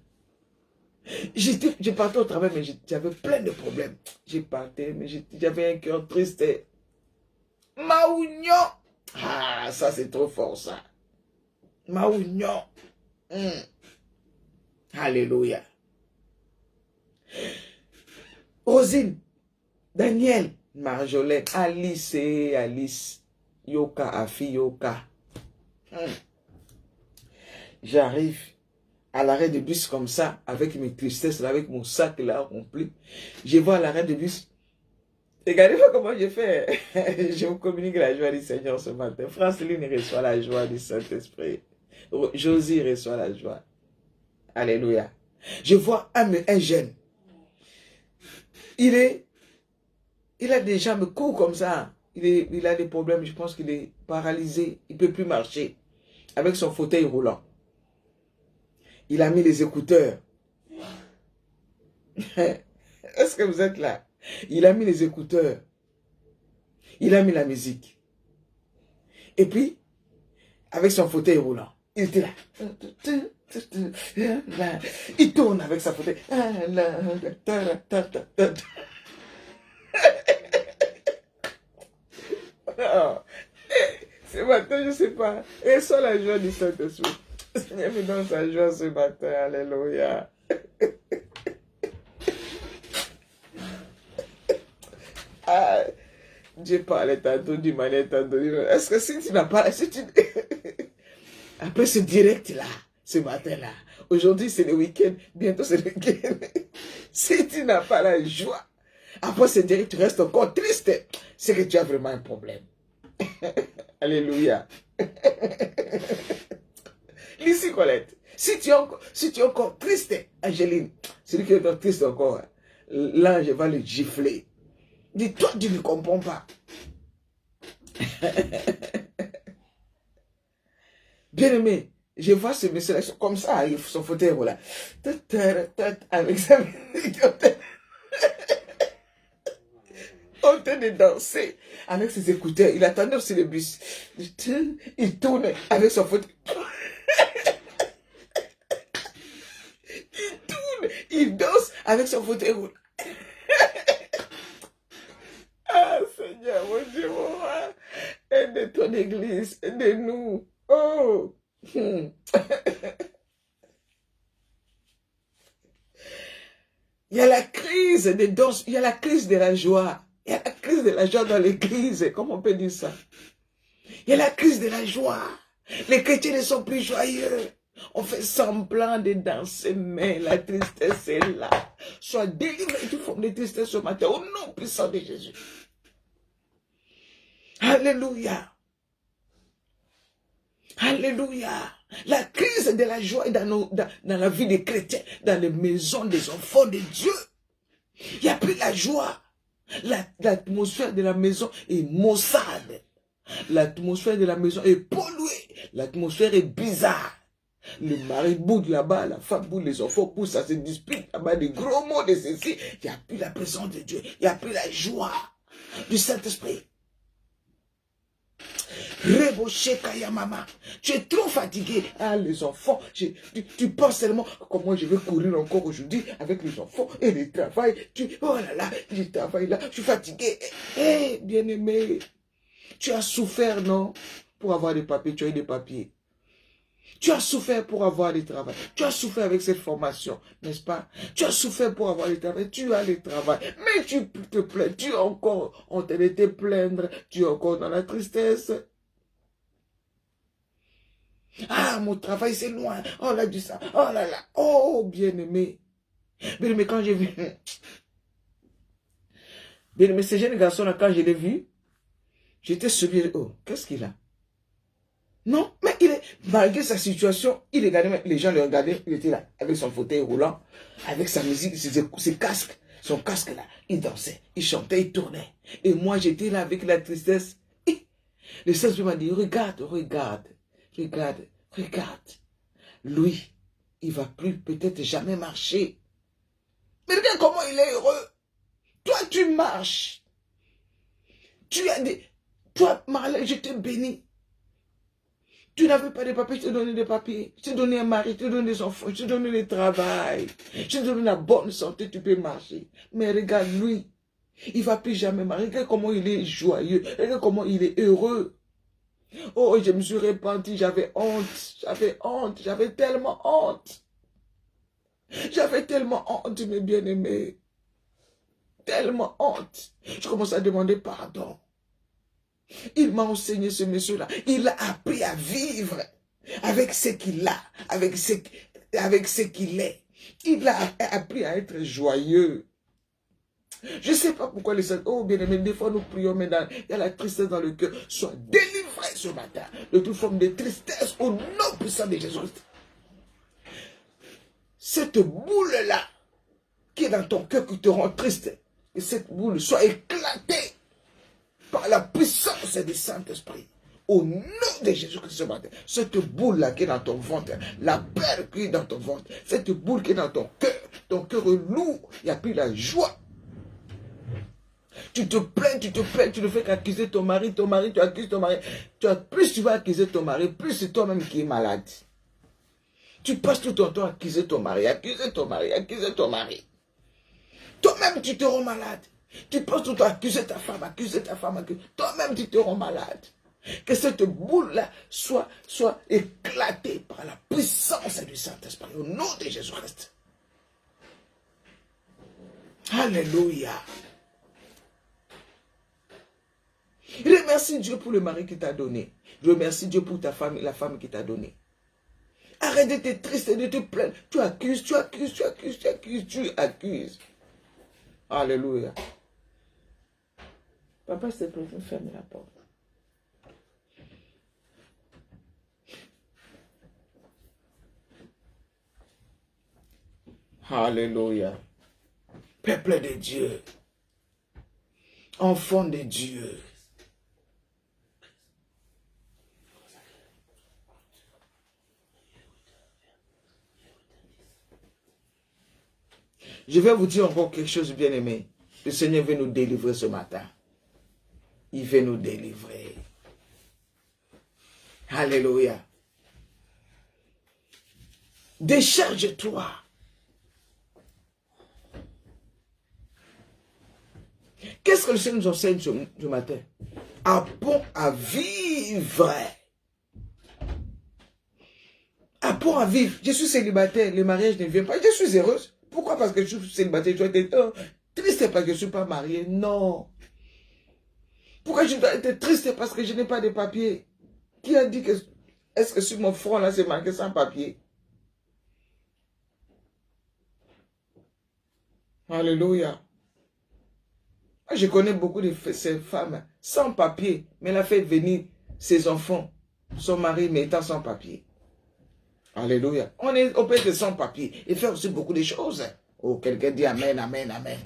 Speaker 1: Je partais au travail, mais j'avais plein de problèmes. Je partais, mais j'avais un cœur triste. Maougnon. Ah, ça c'est trop fort ça. Maougnon. Alléluia. Rosine, Daniel, Marjolaine, Alice, Yoka, Afi, Yoka. J'arrive à l'arrêt de bus comme ça, avec mes tristesses, avec mon sac là rempli. Je vois à l'arrêt de bus. Regardez-moi comment je fais. Je vous communique la joie du Seigneur ce matin. Franceline reçoit la joie du Saint-Esprit. Josie reçoit la joie. Alléluia. Je vois un jeune. Il a des jambes courtes comme ça. Il a des problèmes. Je pense qu'il est paralysé. Il ne peut plus marcher. Avec son fauteuil roulant. Il a mis les écouteurs. Est-ce que vous êtes là? Il a mis les écouteurs. Il a mis la musique. Et puis, avec son fauteuil roulant, il était là. Il tourne avec sa fauteuil. Ce matin, je ne sais pas. Et soit la joie du Saint-Esprit. Seigneur me donne sa joie ce matin. Alléluia. Dieu parlait tantôt d'une manière tantôt d'une autre. Est-ce que si tu n'as pas... Après ce direct-là, ce matin-là, aujourd'hui c'est le week-end, bientôt c'est le week-end. Si tu n'as pas la joie, après ce direct, tu restes encore triste, c'est que tu as vraiment un problème. Alléluia. Lucie Colette, si tu es encore triste, Angéline, celui qui est encore triste encore, l'ange va le gifler. Dis, toi, tu ne comprends pas. Bien aimé, je vois ce monsieur-là comme ça, son fauteuil, voilà. Avec sa musique, en train de danser avec ses écouteurs. Il attendait aussi le bus. Il tourne avec son fauteuil. Il danse avec son fauteuil roulant. Ah, Seigneur, mon Dieu, mon roi, aide ton église, aide-nous. Oh! Il y a la crise des danses, il y a la crise de la joie. Il y a la crise de la joie dans l'église. Comment on peut dire ça? Il y a la crise de la joie. Les chrétiens ne sont plus joyeux. On fait semblant de danser, mais la tristesse est là. Sois délivré de toute forme de tristesse ce matin, au nom puissant de Jésus. Alléluia. Alléluia. La crise de la joie est dans la vie des chrétiens, dans les maisons des enfants de Dieu. Il n'y a plus la joie. L'atmosphère de la maison est maussade. L'atmosphère de la maison est polluée. L'atmosphère est bizarre. Le mari boude là-bas, la femme boude, les enfants poussent, ça se dispute là-bas, des gros mots de ceci. Il n'y a plus la présence de Dieu. Il n'y a plus la joie du Saint-Esprit. Reboché Kayamama. Tu es trop fatigué. Ah, les enfants, tu penses seulement comment je vais courir encore aujourd'hui avec les enfants et le travail. Oh là là, je travaille là, je suis fatigué. Eh, bien-aimé, tu as souffert, non? Pour avoir des papiers, tu as eu des papiers. Tu as souffert pour avoir du travail. Tu as souffert avec cette formation, n'est-ce pas? Tu as souffert pour avoir du travail. Tu as le travail. Mais tu te plains. Tu es encore en train de te plaindre. Tu es encore dans la tristesse. Ah, mon travail, c'est loin. Oh là, du ça. Oh là là. Oh, bien-aimé. Bien-aimé, quand j'ai vu... Bien-aimé, ce jeune garçon-là, quand je l'ai vu, j'étais surpris. Oh, qu'est-ce qu'il a? Non, mais malgré sa situation, il regardait, les gens le regardaient, il était là, avec son fauteuil roulant, avec sa musique, ses casques, son casque là, il dansait, il chantait, il tournait. Et moi, j'étais là avec la tristesse. Et le Saint-Esprit m'a dit, regarde, regarde, regarde, regarde. Lui, il va plus peut-être jamais marcher. Mais regarde comment il est heureux. Toi, tu marches. Tu as des... Toi, Marlène, je te bénis. Tu n'avais pas de papiers, je te donnais des papiers. Je te donnais un mari, je te donnais des enfants, je te donnais le travail. Je te donnais la bonne santé, tu peux marcher. Mais regarde lui, il ne va plus jamais marcher. Regarde comment il est joyeux. Regarde comment il est heureux. Oh, je me suis repenti, j'avais honte, j'avais tellement honte. J'avais tellement honte, mes bien-aimés. Tellement honte. Je commence à demander pardon. Il m'a enseigné ce monsieur-là. Il a appris à vivre avec ce qu'il a, avec ce qu'il est. Il a appris à être joyeux. Je ne sais pas pourquoi les saints, oh bien-aimés, des fois nous prions, mais il y a la tristesse dans le cœur. Sois délivré ce matin de toute forme de tristesse au nom puissant de Jésus. Cette boule-là qui est dans ton cœur, qui te rend triste, que cette boule soit éclatée par la puissance du Saint-Esprit. Au nom de Jésus-Christ ce matin, cette boule-là qui est dans ton ventre, la peur qui est dans ton ventre, cette boule qui est dans ton cœur est lourd, il n'y a plus la joie. Tu te plains, tu ne fais qu'accuser ton mari, tu accuses ton mari. Plus tu vas accuser ton mari, plus c'est toi-même qui es malade. Tu passes tout ton temps à accuser ton mari, accuser ton mari, accuser ton mari. Toi-même, tu te rends malade. Tu passes tout le temps à accuser ta femme, accuser ta femme, accuser. Toi-même, tu te rends malade. Que cette boule-là soit éclatée par la puissance du Saint-Esprit, au nom de Jésus-Christ. Alléluia. Remercie Dieu pour le mari qu'il t'a donné. Remercie Dieu pour ta femme, la femme qu'il t'a donnée. Arrête d'être triste et de te plaindre. Tu accuses, tu accuses, tu accuses, tu accuses, tu accuses. Alléluia. Papa, s'il te plaît, ferme la porte. Alléluia. Peuple de Dieu. Enfant de Dieu. Je vais vous dire encore quelque chose, bien-aimé. Le Seigneur veut nous délivrer ce matin. Il veut nous délivrer. Alléluia. Décharge-toi Qu'est-ce que le Seigneur nous enseigne ce matin? Apprends à vivre. Apprends à vivre. Je suis célibataire, le mariage ne vient pas. Je suis heureuse. Pourquoi? Parce que je suis célibataire, je dois être triste parce que je ne suis pas mariée. Non. Pourquoi je dois être triste parce que je n'ai pas de papier? Qui a dit que... Est-ce que sur mon front, là, c'est marqué sans papier? Alléluia. Je connais beaucoup de ces femmes sans papier, mais elle a fait venir ses enfants, son mari, mais étant sans papier. Alléluia. On peut être sans papier et faire aussi beaucoup de choses. Oh, quelqu'un dit amen, amen, amen.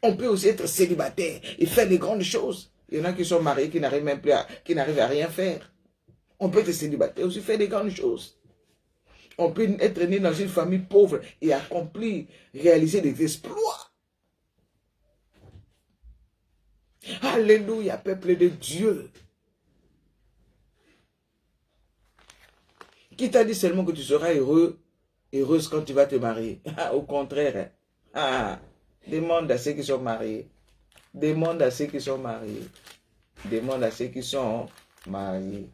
Speaker 1: On peut aussi être célibataire et faire des grandes choses. Il y en a qui sont mariés, qui n'arrivent même plus qui n'arrivent à rien faire. On peut être célibataire et aussi faire des grandes choses. On peut être né dans une famille pauvre et accomplir, réaliser des exploits. Alléluia, peuple de Dieu. Qui t'a dit seulement que tu seras heureux, heureuse quand tu vas te marier? Au contraire. Demande à ceux qui sont mariés. Demande à ceux qui sont mariés. Demande à ceux qui sont mariés.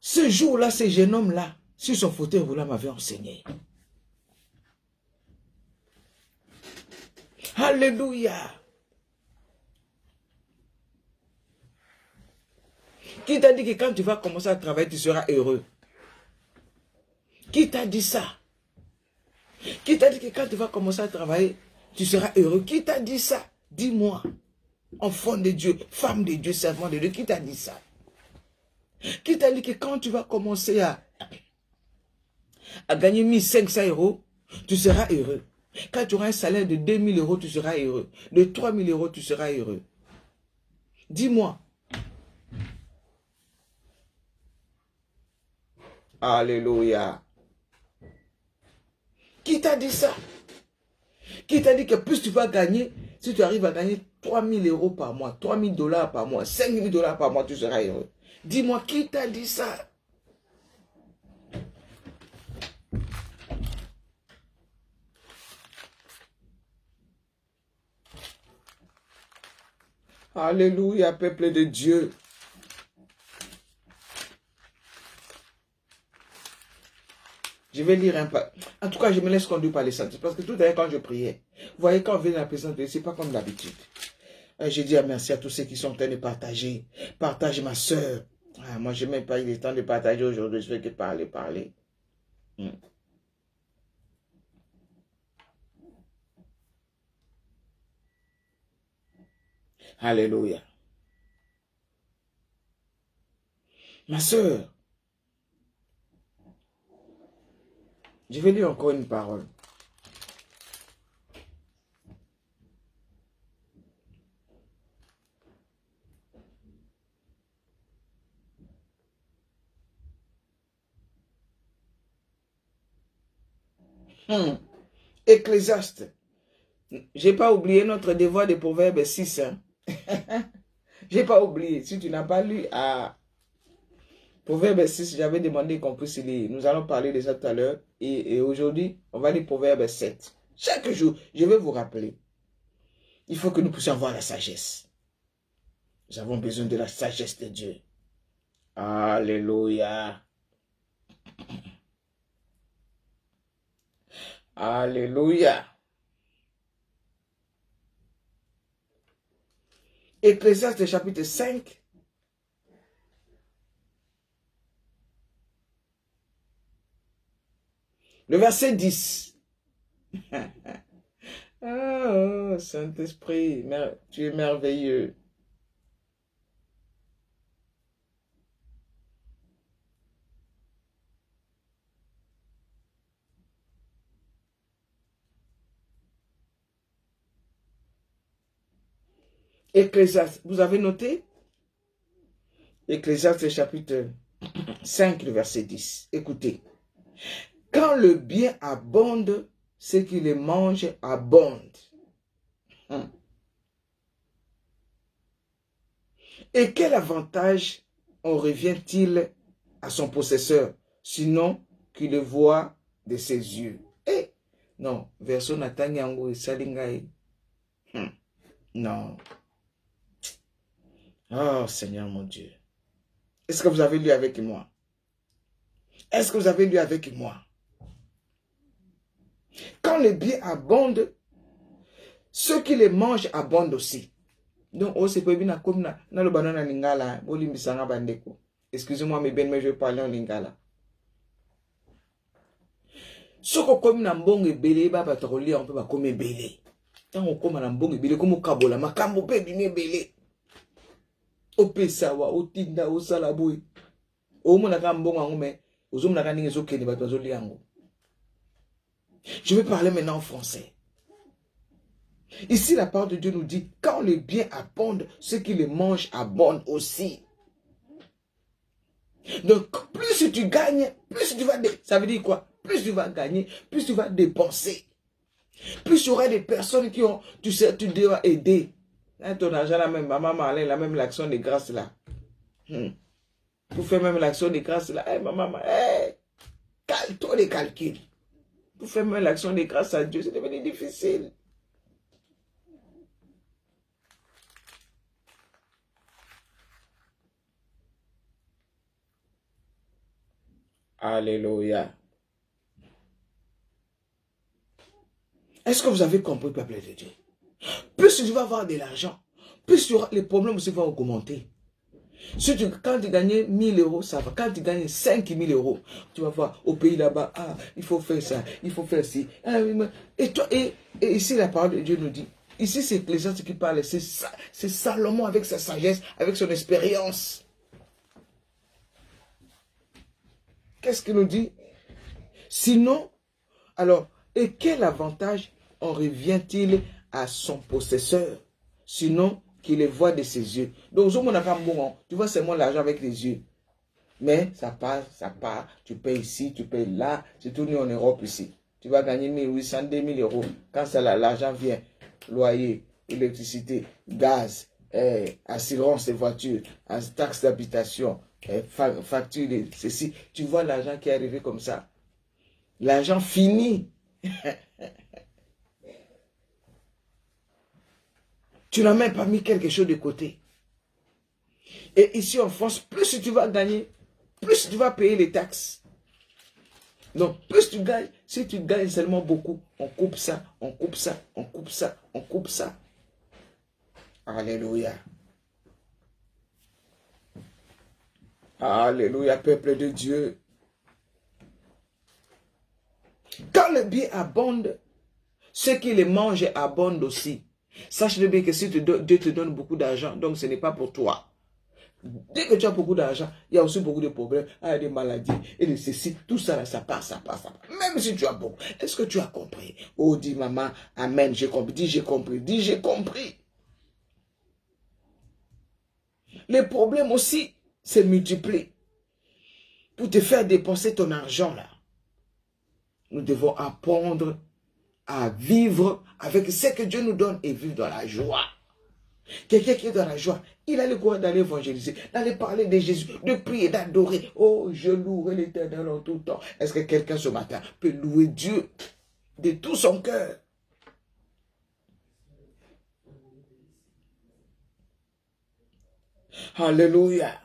Speaker 1: Ce jour-là, ce jeune homme-là, sur son fauteuil roulant, m'avait enseigné. Alléluia. Qui t'a dit que quand tu vas commencer à travailler, tu seras heureux? Qui t'a dit ça? Qui t'a dit que quand tu vas commencer à travailler, tu seras heureux? Qui t'a dit ça? Dis-moi. Enfant de Dieu, femme de Dieu, servant de Dieu, qui t'a dit ça? Qui t'a dit que quand tu vas commencer à gagner 1500 euros, tu seras heureux? Quand tu auras un salaire de 2000 euros, tu seras heureux. De 3000 euros, tu seras heureux. Dis-moi. Alléluia. Qui t'a dit ça? Qui t'a dit que plus tu vas gagner, si tu arrives à gagner 3000 euros par mois, 3000 dollars par mois, 5000 dollars par mois, tu seras heureux? Dis-moi, qui t'a dit ça? Alléluia, peuple de Dieu. Je vais lire un peu. En tout cas, je me laisse conduire par les saints. Parce que tout à l'heure, quand je priais, vous voyez, quand on vient dans la présence de Dieu, ce n'est pas comme d'habitude. Je dis merci à tous ceux qui sont en train de partager. Partage ma soeur. Moi, je n'ai même pas eu le temps de partager aujourd'hui. Je fais que parler. Alléluia. Ma soeur, je vais lire encore une parole. Ecclésiaste. Je n'ai pas oublié notre devoir de Proverbe 6. Je n'ai pas oublié. Si tu n'as pas lu Proverbe 6, j'avais demandé qu'on puisse lire. Nous allons parler de ça tout à l'heure. Et aujourd'hui, on va lire Proverbe 7. Chaque jour, je vais vous rappeler. Il faut que nous puissions avoir la sagesse. Nous avons besoin de la sagesse de Dieu. Alléluia. Alléluia. Ecclésiaste chapitre 5. Le verset 10. Oh, Saint-Esprit, tu es merveilleux. Ecclésiaste, vous avez noté? Ecclésiaste chapitre 5, le verset 10. Écoutez. Quand le bien abonde, ceux qui le mangent abondent. Et quel avantage en revient-il à son possesseur, sinon qu'il le voit de ses yeux? Eh, non, verso Natanyango et Salingaï. Non. Oh Seigneur mon Dieu. Est-ce que vous avez lu avec moi? Est-ce que vous avez lu avec moi? Quand les biens abondent, ceux qui les mangent abondent aussi. Donc, oh, c'est pas bien comme na le banana lingala, boli misanga bandeko. Excusez-moi, mes bien, mais je vais parler en lingala. Soko comme na mbongo belé, ba batroli, on peut pas comme belé. Tant on comme na mbongo belé, comme kabola, makambo pe bine belé. O pesawa, o tinda, o salaboui. O mona ka mbongo ngome, o zoom na ka ningi zo kene bato zoli yango. Je vais parler maintenant en français. Ici, la parole de Dieu nous dit, quand les biens abondent, ceux qui les mangent abondent aussi. Donc, plus tu gagnes, plus tu vas... Ça veut dire quoi? Plus tu vas gagner, plus tu vas dépenser. Plus il y aura des personnes qui ont... Tu sais, tu dois aider. Hein, ton argent, la même, maman Marlène, la même l'action de grâce là. Pour faire même l'action de grâce là. Hey, maman, hey, calme-toi les calculs. Pour faire même l'action de grâce à Dieu, c'est devenu difficile. Alléluia. Est-ce que vous avez compris, peuple de Dieu? Plus tu vas avoir de l'argent, plus les problèmes aussi vont augmenter. Quand tu gagnes 1000 euros, ça va. Quand tu gagnes 5000 euros, tu vas voir au pays là-bas, ah, il faut faire ça, il faut faire ci. Et ici, la parole de Dieu nous dit, ici, c'est Ecclésiaste qui parle, c'est Salomon avec sa sagesse, avec son expérience. Qu'est-ce qu'il nous dit? Sinon, alors, et quel avantage en revient-il à son possesseur, sinon qu'il les voit de ses yeux? Donc, tu vois seulement l'argent avec les yeux. Mais ça passe, tu payes ici, tu payes là, c'est tout en Europe ici. Tu vas gagner 1800, 2000 euros. Quand l'argent vient, loyer, électricité, gaz, assurance de voiture, taxe d'habitation, facture de ceci, tu vois l'argent qui est arrivé comme ça. L'argent fini. Tu n'as même pas mis quelque chose de côté. Et ici en France, plus tu vas gagner, plus tu vas payer les taxes. Donc, plus tu gagnes, si tu gagnes seulement beaucoup, on coupe ça, on coupe ça, on coupe ça, on coupe ça. Alléluia. Alléluia, peuple de Dieu. Quand le bien abonde, ceux qui les mangent abondent aussi. Sache-le bien que si Dieu te donne beaucoup d'argent, donc ce n'est pas pour toi. Dès que tu as beaucoup d'argent, il y a aussi beaucoup de problèmes, il y a des maladies, et de ceci, tout ça, là, ça passe, ça passe, ça passe. Même si tu as beaucoup. Est-ce que tu as compris? Oh, dis maman, amen, j'ai compris. Dis j'ai compris. Dis j'ai compris. Les problèmes aussi se multiplient. Pour te faire dépenser ton argent, là. Nous devons apprendre à vivre avec ce que Dieu nous donne et vivre dans la joie. Quelqu'un qui est dans la joie, il a le courage d'aller évangéliser, d'aller parler de Jésus, de prier, d'adorer. Oh, je louerai l'Éternel en tout temps. Est-ce que quelqu'un ce matin peut louer Dieu de tout son cœur? Alléluia.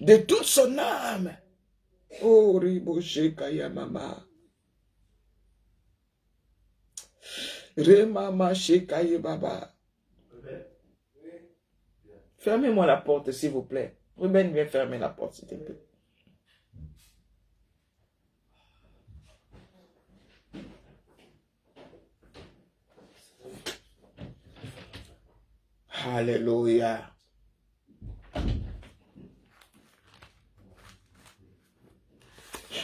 Speaker 1: De toute son âme. Oh, Riboche Kaya Mama. Remama Shekaye Baba. Fermez-moi la porte, s'il vous plaît. Ruben, viens fermer la porte, s'il te plaît. Alléluia.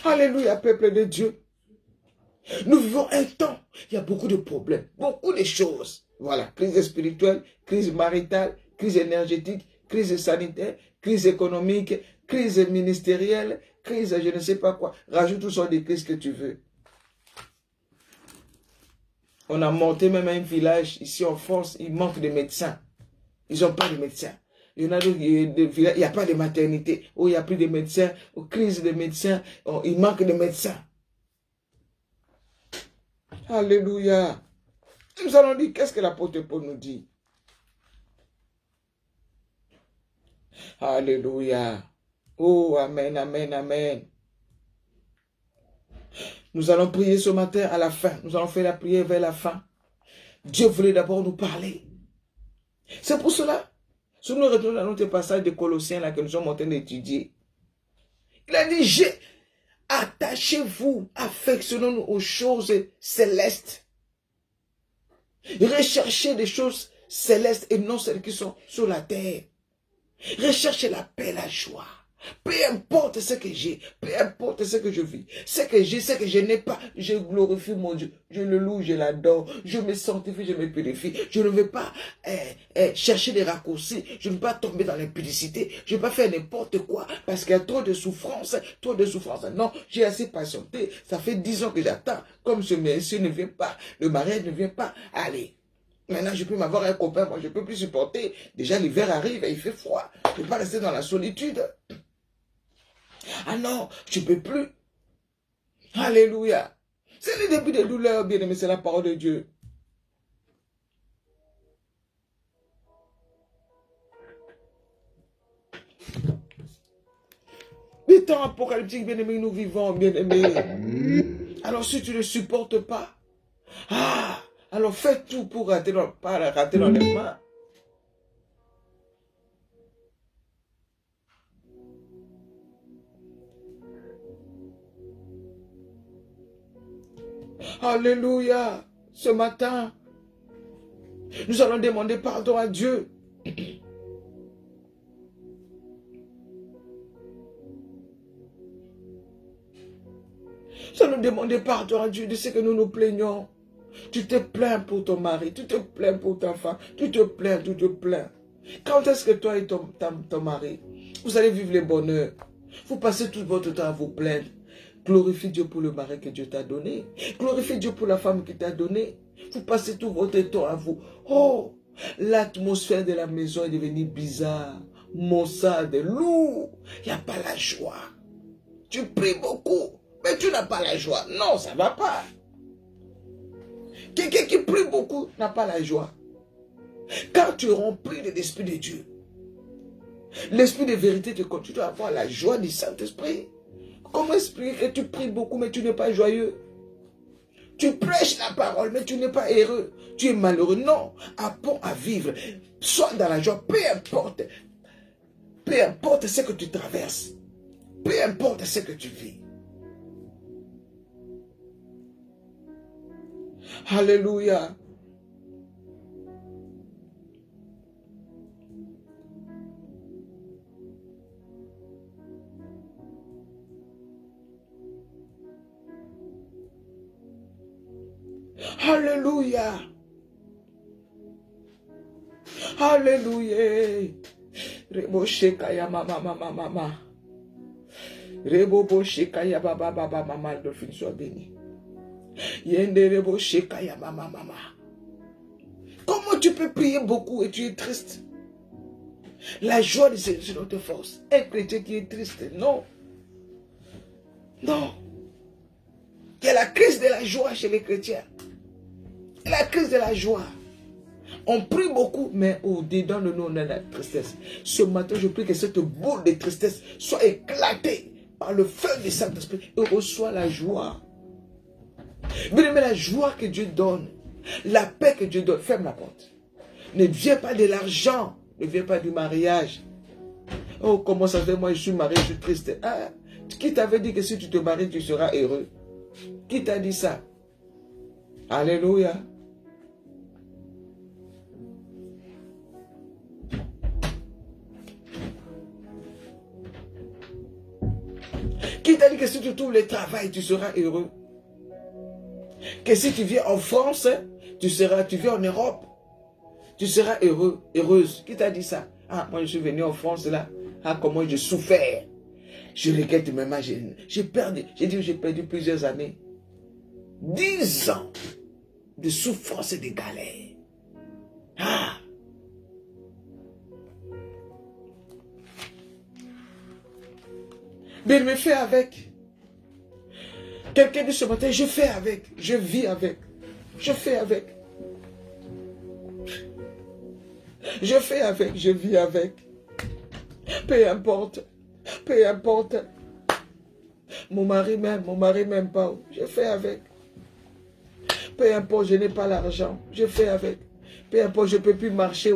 Speaker 1: Alléluia, peuple de Dieu. Nous vivons un temps, il y a beaucoup de problèmes, beaucoup de choses. Voilà, crise spirituelle, crise maritale, crise énergétique, crise sanitaire, crise économique, crise ministérielle, crise je ne sais pas quoi. Rajoute tout ça des crises que tu veux. On a monté même un village ici en France, il manque de médecins. Ils n'ont pas de médecins. Il y en a d'autres, il n'y a pas de maternité. Oh, il n'y a plus de médecins. Oh, crise de médecins. Oh, il manque de médecins. Alléluia. Nous allons dire, qu'est-ce que l'apôtre Paul nous dit? Alléluia. Oh, amen, amen, amen. Nous allons prier ce matin à la fin. Nous allons faire la prière vers la fin. Dieu voulait d'abord nous parler. C'est pour cela, si nous retournons à notre passage de Colossiens là, que nous sommes en train d'étudier, il a dit, attachez-vous, affectionnez-nous aux choses célestes. Recherchez des choses célestes et non celles qui sont sur la terre. Recherchez la paix, la joie. Peu importe ce que j'ai, peu importe ce que je vis, ce que j'ai, ce que je n'ai pas, je glorifie mon Dieu, je le loue, je l'adore, je me sanctifie, je me purifie. Je ne veux pas chercher des raccourcis, je ne veux pas tomber dans l'impudicité, je ne veux pas faire n'importe quoi, parce qu'il y a trop de souffrance, trop de souffrance. Non, j'ai assez patienté, ça fait 10 ans que j'attends, comme ce monsieur ne vient pas, le mariage ne vient pas, allez. Maintenant, je peux m'avoir un copain, moi je ne peux plus supporter. Déjà, l'hiver arrive et il fait froid. Je ne peux pas rester dans la solitude. Ah non, je ne peux plus. Alléluia. C'est le début des douleurs, bien-aimé, c'est la parole de Dieu. Les temps apocalyptiques, bien-aimé, nous vivons, bien-aimé. Alors si tu ne supportes pas, alors fais tout pour rater l'enlèvement. Alléluia. Ce matin, nous allons demander pardon à Dieu. Nous allons demander pardon à Dieu de ce que nous nous plaignons. Tu te plains pour ton mari, tu te plains pour ta femme, tu te plains, tu te plains. Quand est-ce que toi et ton mari, vous allez vivre le bonheur? Vous passez tout votre temps à vous plaindre. Glorifie Dieu pour le mari que Dieu t'a donné. Glorifie Dieu pour la femme qu'il t'a donnée. Vous passez tout votre temps à vous. Oh, l'atmosphère de la maison est devenue bizarre, maussade, lourd. Il n'y a pas la joie. Tu pries beaucoup, mais tu n'as pas la joie. Non, ça ne va pas. Quelqu'un qui prie beaucoup n'a pas la joie. Quand tu es rempli de l'Esprit de Dieu, l'Esprit de vérité te continue à avoir la joie du Saint-Esprit. Comment expliquer que tu pries beaucoup mais tu n'es pas joyeux? Tu prêches la parole mais tu n'es pas heureux. Tu es malheureux. Non, apprends à vivre. Sois dans la joie, peu importe ce que tu traverses. Peu importe ce que tu vis. Alléluia. Alléluia. Alléluia. Rebo shekaya mama mama mama. Rebo shekaya baba baba mama. Dolphine soit béni. Yende rebo shekaya mama mama. Comment tu peux prier beaucoup et tu es triste? La joie de Seigneur, c'est notre force. Un chrétien qui est triste, non. Non. Il y a la crise de la joie chez les chrétiens. La crise de la joie. On prie beaucoup, mais au-dedans de nous, on a la tristesse. Ce matin, je prie que cette boule de tristesse soit éclatée par le feu du Saint-Esprit et reçoit la joie. Bien aimé, la joie que Dieu donne, la paix que Dieu donne, ferme la porte. Ne vient pas de l'argent, ne vient pas du mariage. Oh, comment ça fait, moi je suis marié, je suis triste. Ah, qui t'avait dit que si tu te maries, tu seras heureux? Qui t'a dit ça? Alléluia. Qui t'a dit que si tu trouves le travail, tu seras heureux? Que si tu viens en France, tu viens en Europe, tu seras heureux, heureuse. Qui t'a dit ça? Ah, moi je suis venu en France là. Ah, comment j'ai souffert. Je regrette même, j'ai perdu plusieurs années. 10 ans de souffrance et de galère. Ah! Bien, me fais avec. Quelqu'un dit ce matin, je fais avec, je vis avec, je fais avec. Je fais avec, je vis avec. Peu importe, peu importe. Mon mari m'aime pas. Je fais avec. Peu importe, je n'ai pas l'argent. Je fais avec. Peu importe, je ne peux plus marcher.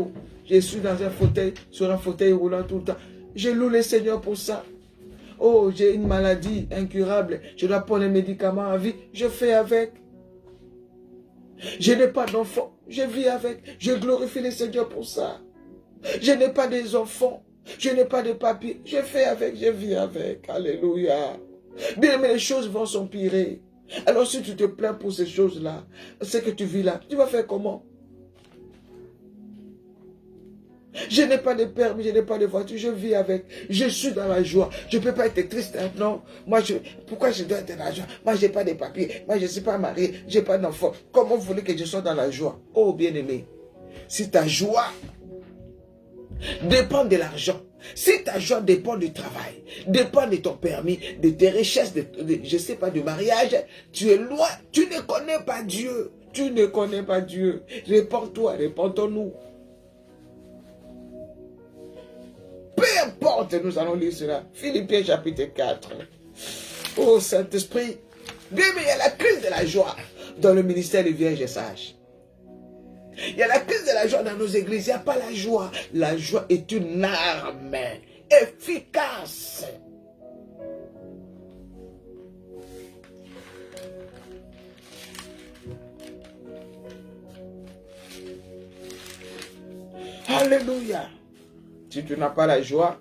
Speaker 1: Je suis dans un fauteuil, sur un fauteuil roulant tout le temps. Je loue le Seigneur pour ça. Oh, j'ai une maladie incurable. Je dois prendre les médicaments à vie. Je fais avec. Je n'ai pas d'enfants. Je vis avec. Je glorifie le Seigneur pour ça. Je n'ai pas des enfants. Je n'ai pas de papiers. Je fais avec. Je vis avec. Alléluia. Bien, mais les choses vont s'empirer. Alors si tu te plains pour ces choses-là, ce que tu vis là, tu vas faire comment? Je n'ai pas de permis, je n'ai pas de voiture, je vis avec. Je suis dans la joie. Je ne peux pas être triste, hein, non. Pourquoi je dois être dans la joie? Moi, je n'ai pas de papiers. Moi, je ne suis pas marié. Je n'ai pas d'enfant. Comment vous voulez que je sois dans la joie? Oh, bien-aimé, si ta joie dépend de l'argent, si ta joie dépend du travail, dépend de ton permis, de tes richesses, je ne sais pas, du mariage, tu es loin, tu ne connais pas Dieu. Tu ne connais pas Dieu. Réponds-toi, répondons-nous. Peu importe, nous allons lire cela. Philippiens chapitre 4. Oh Saint-Esprit, bien, mais il y a la crise de la joie dans le ministère des vierges et sages. Il y a la crise de la joie dans nos églises. Il n'y a pas la joie. La joie est une arme efficace. Alléluia. Si tu n'as pas la joie,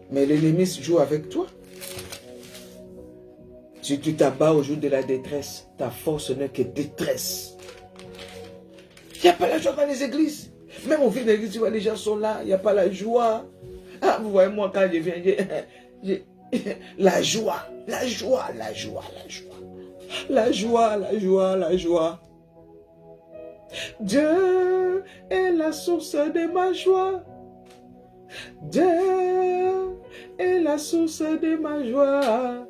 Speaker 1: mais l'ennemi joue avec toi. Si tu t'abats au jour de la détresse, ta force n'est que détresse. Il n'y a pas la joie dans les églises. Même au fil de l'église, tu vois, les gens sont là, il n'y a pas la joie. Ah, vous voyez, moi, quand je viens, la joie, la joie, la joie, la joie. La joie, la joie, la joie. Dieu est la source de ma joie. Dieu est la source de ma joie.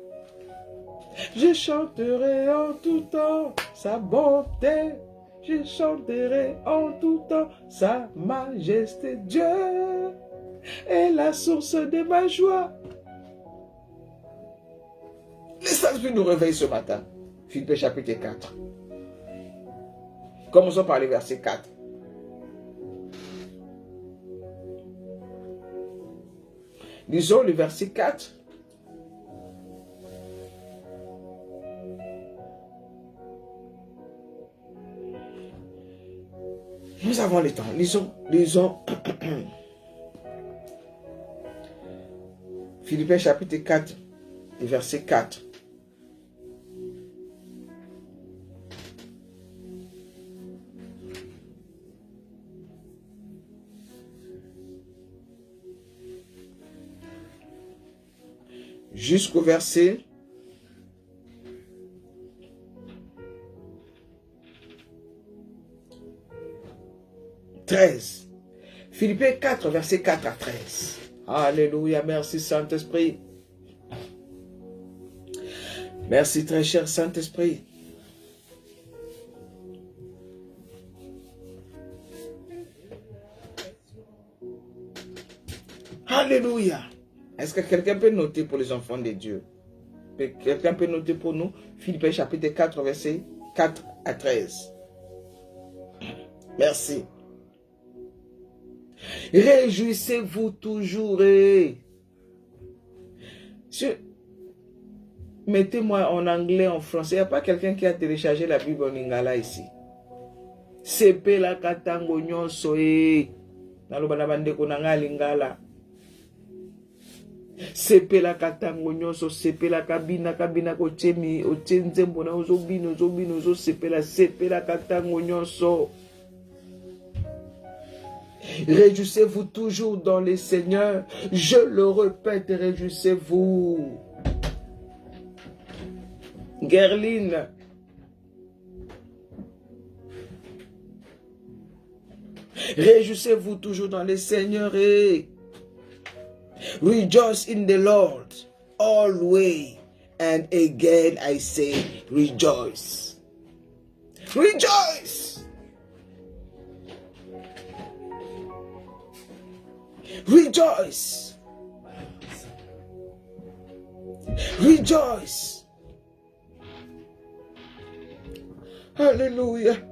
Speaker 1: Je chanterai en tout temps sa bonté. Je chanterai en tout temps sa majesté. Dieu est la source de ma joie. Le Saint-Esprit nous réveille ce matin. Philippiens chapitre 4. Commençons par le verset 4. Lisons le verset 4. Nous avons le temps. Lisons. Philippiens chapitre 4, verset 4. Jusqu'au verset 13. Philippiens 4, verset 4 à 13. Alléluia, merci Saint-Esprit. Merci très cher Saint-Esprit. Alléluia. Est-ce que quelqu'un peut noter pour les enfants de Dieu? Quelqu'un peut noter pour nous? Philippiens chapitre 4, verset 4 à 13. Merci. Réjouissez-vous toujours. Mettez-moi en anglais, en français. Il n'y a pas quelqu'un qui a téléchargé la Bible en lingala ici. Sepe la katango nyonso naloba bande konanga lingala. Sepe la katango nyonso, sepe la kabina ko chemi, o tenzembo na ozobino zo sepe la katango nyonso. Réjouissez-vous toujours dans le Seigneur. Je le répète, réjouissez-vous. Gerline. Réjouissez-vous toujours dans le Seigneur. Rejoice in the Lord always. And again I say, rejoice. Rejoice. Rejoice. Rejoice. Hallelujah.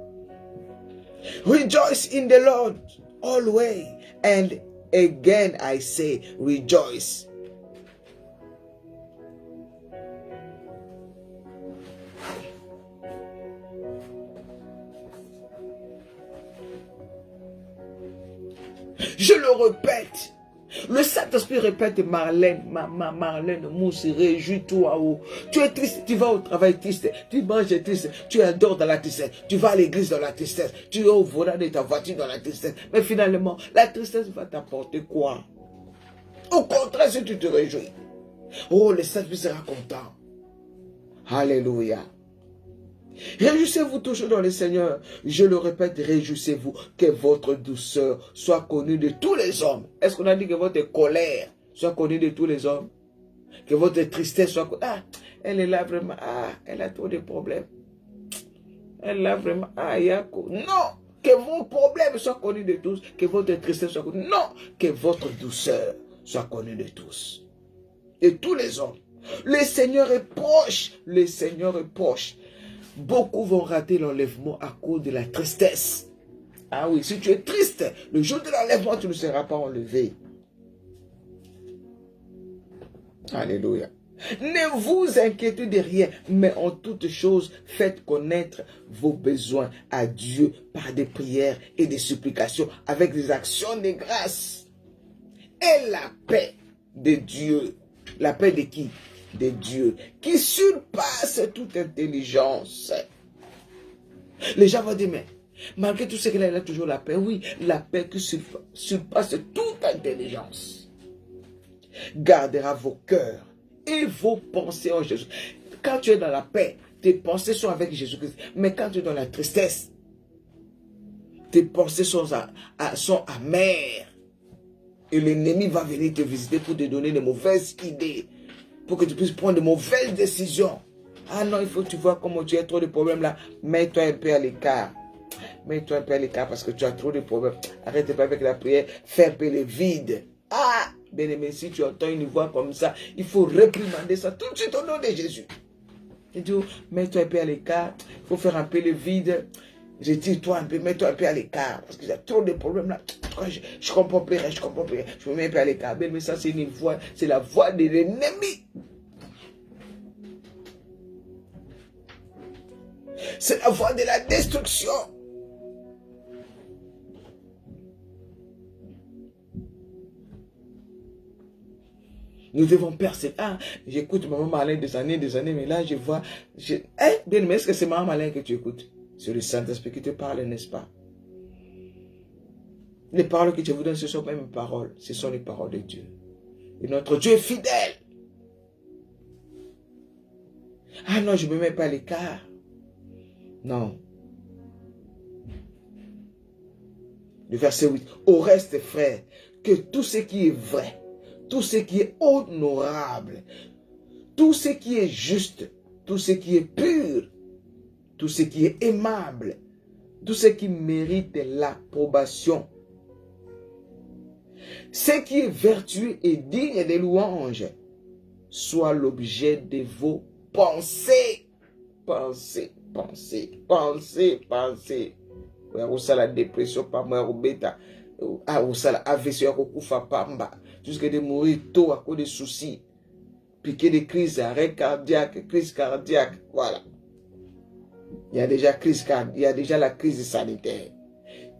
Speaker 1: Rejoice in the Lord always. And again I say, rejoice. Je le répète. Le Saint-Esprit répète, Marlène, Marlène Mousse, réjouis-toi. Oh. Tu es triste, tu vas au travail triste, tu manges triste, tu adores dans la tristesse, tu vas à l'église dans la tristesse, tu es au volant de ta voiture dans la tristesse. Mais finalement, la tristesse va t'apporter quoi? Au contraire, si tu te réjouis, oh, le Saint-Esprit sera content. Alléluia. Réjouissez-vous toujours dans le Seigneur. Je le répète, réjouissez-vous que votre douceur soit connue de tous les hommes. Est-ce qu'on a dit que votre colère soit connue de tous les hommes? Que votre tristesse soit connue. Ah, elle est là vraiment. Ah, elle a trop de problèmes. Elle a vraiment. Ah, Yako. Non, que vos problèmes soient connus de tous. Que votre tristesse soit connue. Non, que votre douceur soit connue de tous. De tous les hommes. Le Seigneur est proche. Le Seigneur est proche. Beaucoup vont rater l'enlèvement à cause de la tristesse. Ah oui, si tu es triste, le jour de l'enlèvement, tu ne seras pas enlevé. Alléluia. Ne vous inquiétez de rien, mais en toutes choses, faites connaître vos besoins à Dieu par des prières et des supplications, avec des actions de grâce. Et la paix de Dieu. La paix de qui? De Dieu, qui surpasse toute intelligence. Les gens vont dire, mais malgré tout ce qu'il a, il a toujours la paix. Oui, la paix qui surpasse toute intelligence gardera vos cœurs et vos pensées en Jésus. Quand tu es dans la paix, tes pensées sont avec Jésus-Christ. Mais quand tu es dans la tristesse, tes pensées sont amères. Et l'ennemi va venir te visiter pour te donner de mauvaises idées, pour que tu puisses prendre de mauvaises décisions. Ah non, il faut que tu vois comment tu as trop de problèmes là. Mets-toi un peu à l'écart. Mets-toi un peu à l'écart parce que tu as trop de problèmes. Arrête pas avec la prière. Fais un peu le vide. Ah, bien-aimé, si tu entends une voix comme ça, il faut réprimander ça tout de suite au nom de Jésus. Et dis, mets-toi un peu à l'écart. Il faut faire un peu le vide. Retire-toi un peu, mets-toi un peu à l'écart. Parce qu'il y a trop de problèmes là. Je comprends plus rien, je comprends plus rien. Je me mets un peu à l'écart. Mais ça, c'est une voix, c'est la voix de l'ennemi. C'est la voie de la destruction. Nous devons persévérer. Ah, j'écoute Maman Marlène des années, mais là je vois. Bien, mais est-ce que c'est Maman Marlène que tu écoutes? C'est le Saint-Esprit qui te parle, n'est-ce pas? Les paroles que je vous donne, ce sont pas mes paroles. Ce sont les paroles de Dieu. Et notre Dieu est fidèle. Ah non, je ne me mets pas à l'écart. Non. Le verset 8. Au reste, frère, que tout ce qui est vrai, tout ce qui est honorable, tout ce qui est juste, tout ce qui est pur, tout ce qui est aimable, tout ce qui mérite l'approbation, ce qui est vertueux et digne des louanges, soit l'objet de vos pensées. Pensez. Ça la dépression par moi au bêta. Ça la AVC au kufa pamba. Jusqu'à de mourir tôt à cause des soucis. Piquer des crises, arrêt cardiaque, crise cardiaque. Voilà. Il y a déjà crise cardiaque, il y a déjà la crise sanitaire,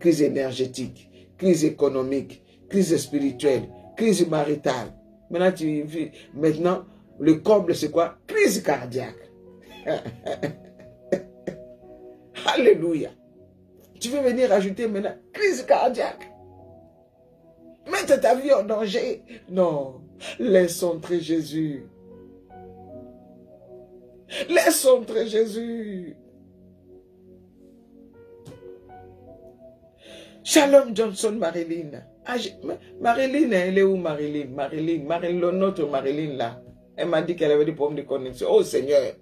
Speaker 1: crise énergétique, crise économique, crise spirituelle, crise maritale. Maintenant, le comble c'est quoi? Crise cardiaque. Alléluia. Tu veux venir ajouter maintenant crise cardiaque? Mettre ta vie en danger? Non. Laisse entrer Jésus. Laisse entrer Jésus. Shalom Johnson Marilyn. Ah, Marilyn, elle est où Marilyn? Marilyn, notre Marilyn là. Elle m'a dit qu'elle avait des problèmes de connexion. Oh Seigneur.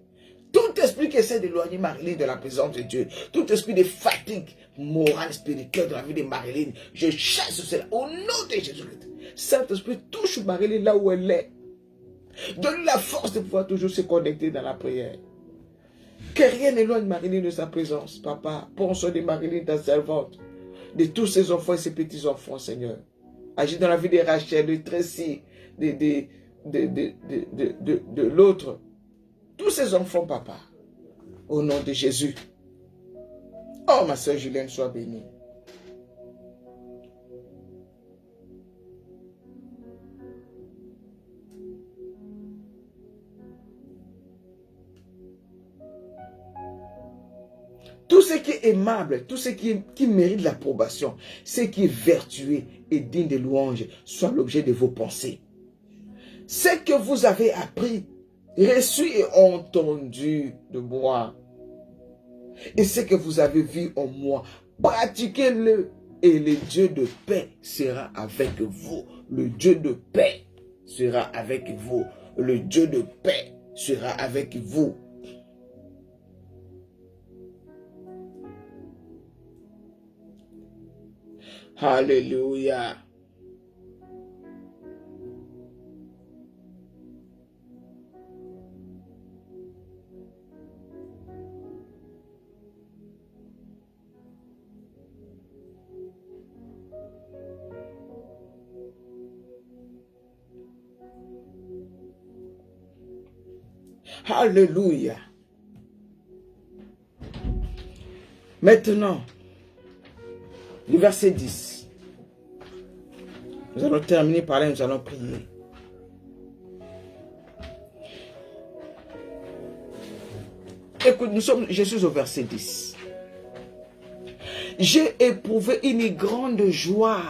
Speaker 1: Tout esprit qui essaie d'éloigner Marilyn de la présence de Dieu, tout esprit de fatigue morale, spirituelle de la vie de Marilyn, je chasse cela au nom de Jésus-Christ. Saint-Esprit touche Marilyn là où elle est. Donne la force de pouvoir toujours se connecter dans la prière. Que rien n'éloigne Marilyn de sa présence, Papa. Prends soin de Marilyn, ta servante, de tous ses enfants et ses petits-enfants, Seigneur. Agis dans la vie de Rachel, de Tracy, de l'autre. Tous ces enfants, Papa. Au nom de Jésus. Oh, ma soeur Julienne, sois bénie. Tout ce qui est aimable, tout ce qui mérite l'approbation, ce qui est vertueux et digne de louange, soit l'objet de vos pensées. Ce que vous avez appris, reçu et entendu de moi, et ce que vous avez vu en moi, pratiquez-le, et le Dieu de paix sera avec vous. Le Dieu de paix sera avec vous. Le Dieu de paix sera avec vous. Alléluia. Alléluia. Maintenant, le verset 10. Nous allons terminer par là, nous allons prier. Écoute, je suis au verset 10. J'ai éprouvé une grande joie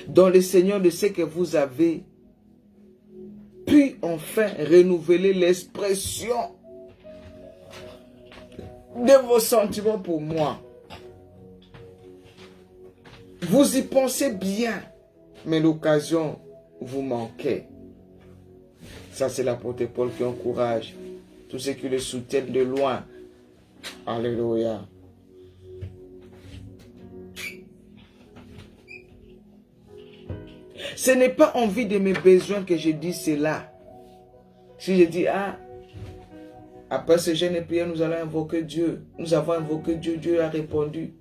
Speaker 1: dans le Seigneur de ce que vous avez pu enfin renouveler l'expression de vos sentiments pour moi. Vous y pensez bien, mais l'occasion vous manquait. Ça, c'est l'apôtre Paul qui encourage tous ceux qui le soutiennent de loin. Alléluia. Ce n'est pas en vue de mes besoins que je dis cela. Si je dis, après ce jeûne et prière, nous allons invoquer Dieu. Nous avons invoqué Dieu, Dieu a répondu.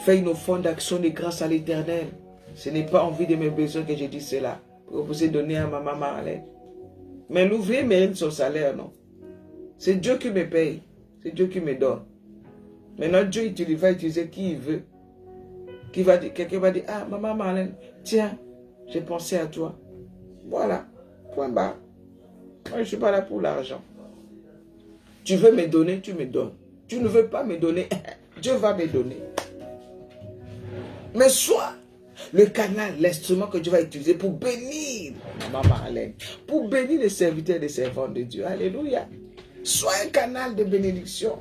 Speaker 1: Fais une offrande d'action de grâce à l'Éternel. Ce n'est pas en vue de mes besoins que je dis cela. Pour vous donner à maman Marlène. Mais l'ouvrier mérite son salaire, non? C'est Dieu qui me paye. C'est Dieu qui me donne. Maintenant, Dieu va utiliser qui il veut. Quelqu'un va dire, maman Marlène, tiens, j'ai pensé à toi. Voilà, point barre. Moi, je ne suis pas là pour l'argent. Tu veux me donner, tu me donnes. Tu ne veux pas me donner, Dieu va me donner. Mais sois le canal, l'instrument que Dieu va utiliser pour bénir maman Marlène, pour bénir les serviteurs et les servantes de Dieu. Alléluia. Sois un canal de bénédiction.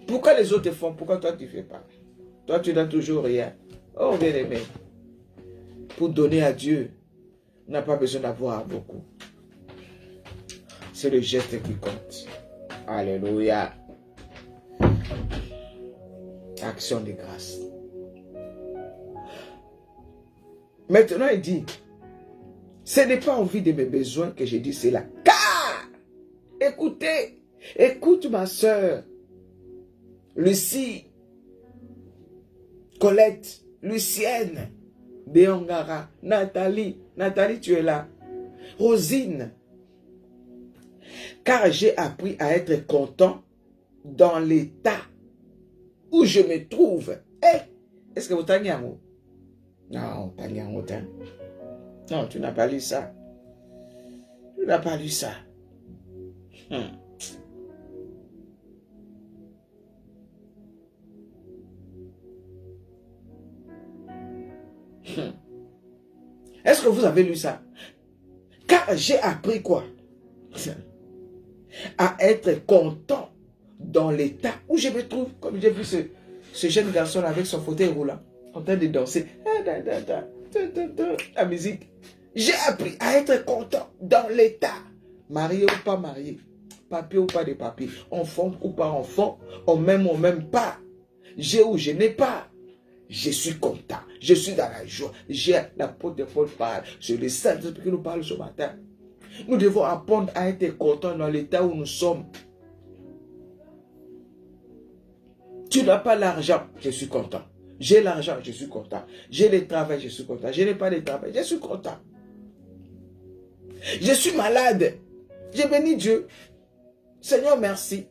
Speaker 1: Pourquoi les autres font? Pourquoi toi tu ne fais pas? Toi tu n'as toujours rien. Oh bien aimé. Pour donner à Dieu, on n'a pas besoin d'avoir beaucoup. C'est le geste qui compte. Alléluia. Action de grâce. Maintenant, il dit, ce n'est pas en vue de mes besoins que je dis cela. Car, écoutez, écoute ma soeur, Lucie, Colette, Lucienne, Béongara, Nathalie, tu es là, Rosine. Car j'ai appris à être content dans l'état où je me trouve. Est-ce que vous t'en amour? Non, non, tu n'as pas lu ça. Tu n'as pas lu ça. Est-ce que vous avez lu ça? Car j'ai appris quoi? À être content dans l'état où je me trouve. Comme j'ai vu ce jeune garçon avec son fauteuil roulant, en train de danser. La musique. J'ai appris à être content dans l'état. Marié ou pas marié, papier ou pas de papier, enfant ou pas enfant, on m'aime pas. J'ai ou je n'ai pas. Je suis content, je suis dans la joie. J'ai l'apôtre de Paul parle, c'est le Saint-Esprit qui nous parle ce matin. Nous devons apprendre à être contents dans l'état où nous sommes. Tu n'as pas l'argent, je suis content. J'ai l'argent, je suis content. J'ai le travail, je suis content. Je n'ai pas de travail, je suis content. Je suis malade. J'ai béni Dieu. Seigneur, merci.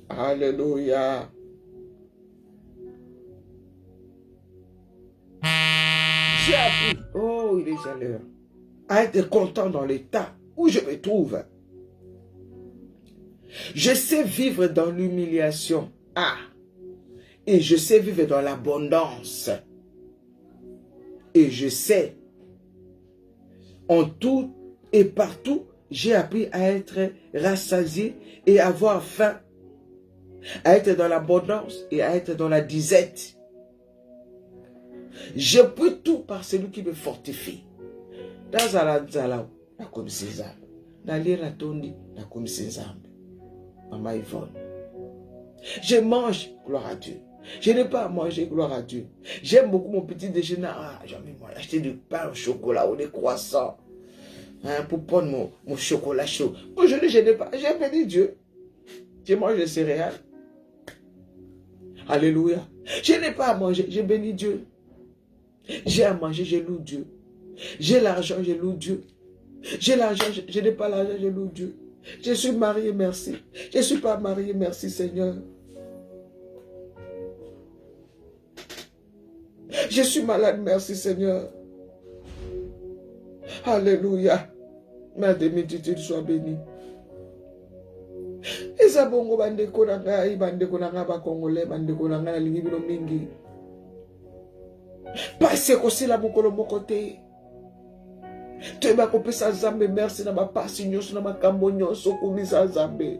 Speaker 1: Alléluia. J'ai appris, oh, il est déjà l'heure, à être content dans l'état où je me trouve. Je sais vivre dans l'humiliation. Ah. Et je sais vivre dans l'abondance. Et je sais, en tout et partout, j'ai appris à être rassasié et avoir faim. À être dans l'abondance et à être dans la disette. Je peux tout par celui qui me fortifie. Dans la nzala, la commission zambe. Dans l'ira tondi, la commission zambe. Maman Yvonne. Je mange, gloire à Dieu. Je n'ai pas à manger, gloire à Dieu. J'aime beaucoup mon petit déjeuner. Ah, j'ai envie de acheter du pain au chocolat ou des croissants. Hein, pour prendre mon chocolat chaud. Aujourd'hui, je n'ai pas. J'ai béni Dieu. Je mange des céréales. Alléluia. Je n'ai pas à manger, j'ai béni Dieu. J'ai à manger, je loue Dieu. J'ai l'argent, je loue Dieu. J'ai l'argent, je n'ai pas l'argent, je loue Dieu. Je suis marié, merci. Je ne suis pas marié, merci Seigneur. Je suis malade, merci Seigneur. Alléluia. Ma demi-titude soit bénie. Eza bongo bandeko na ngai, bandeko na ngai ba Congolais, bandeko na ngai na lingi bino mingi. Pase kosila mokolo moko te. Toyeba kopesa Nzambe merci na bapasi nyonso na makambo nyonso komisa Nzambe.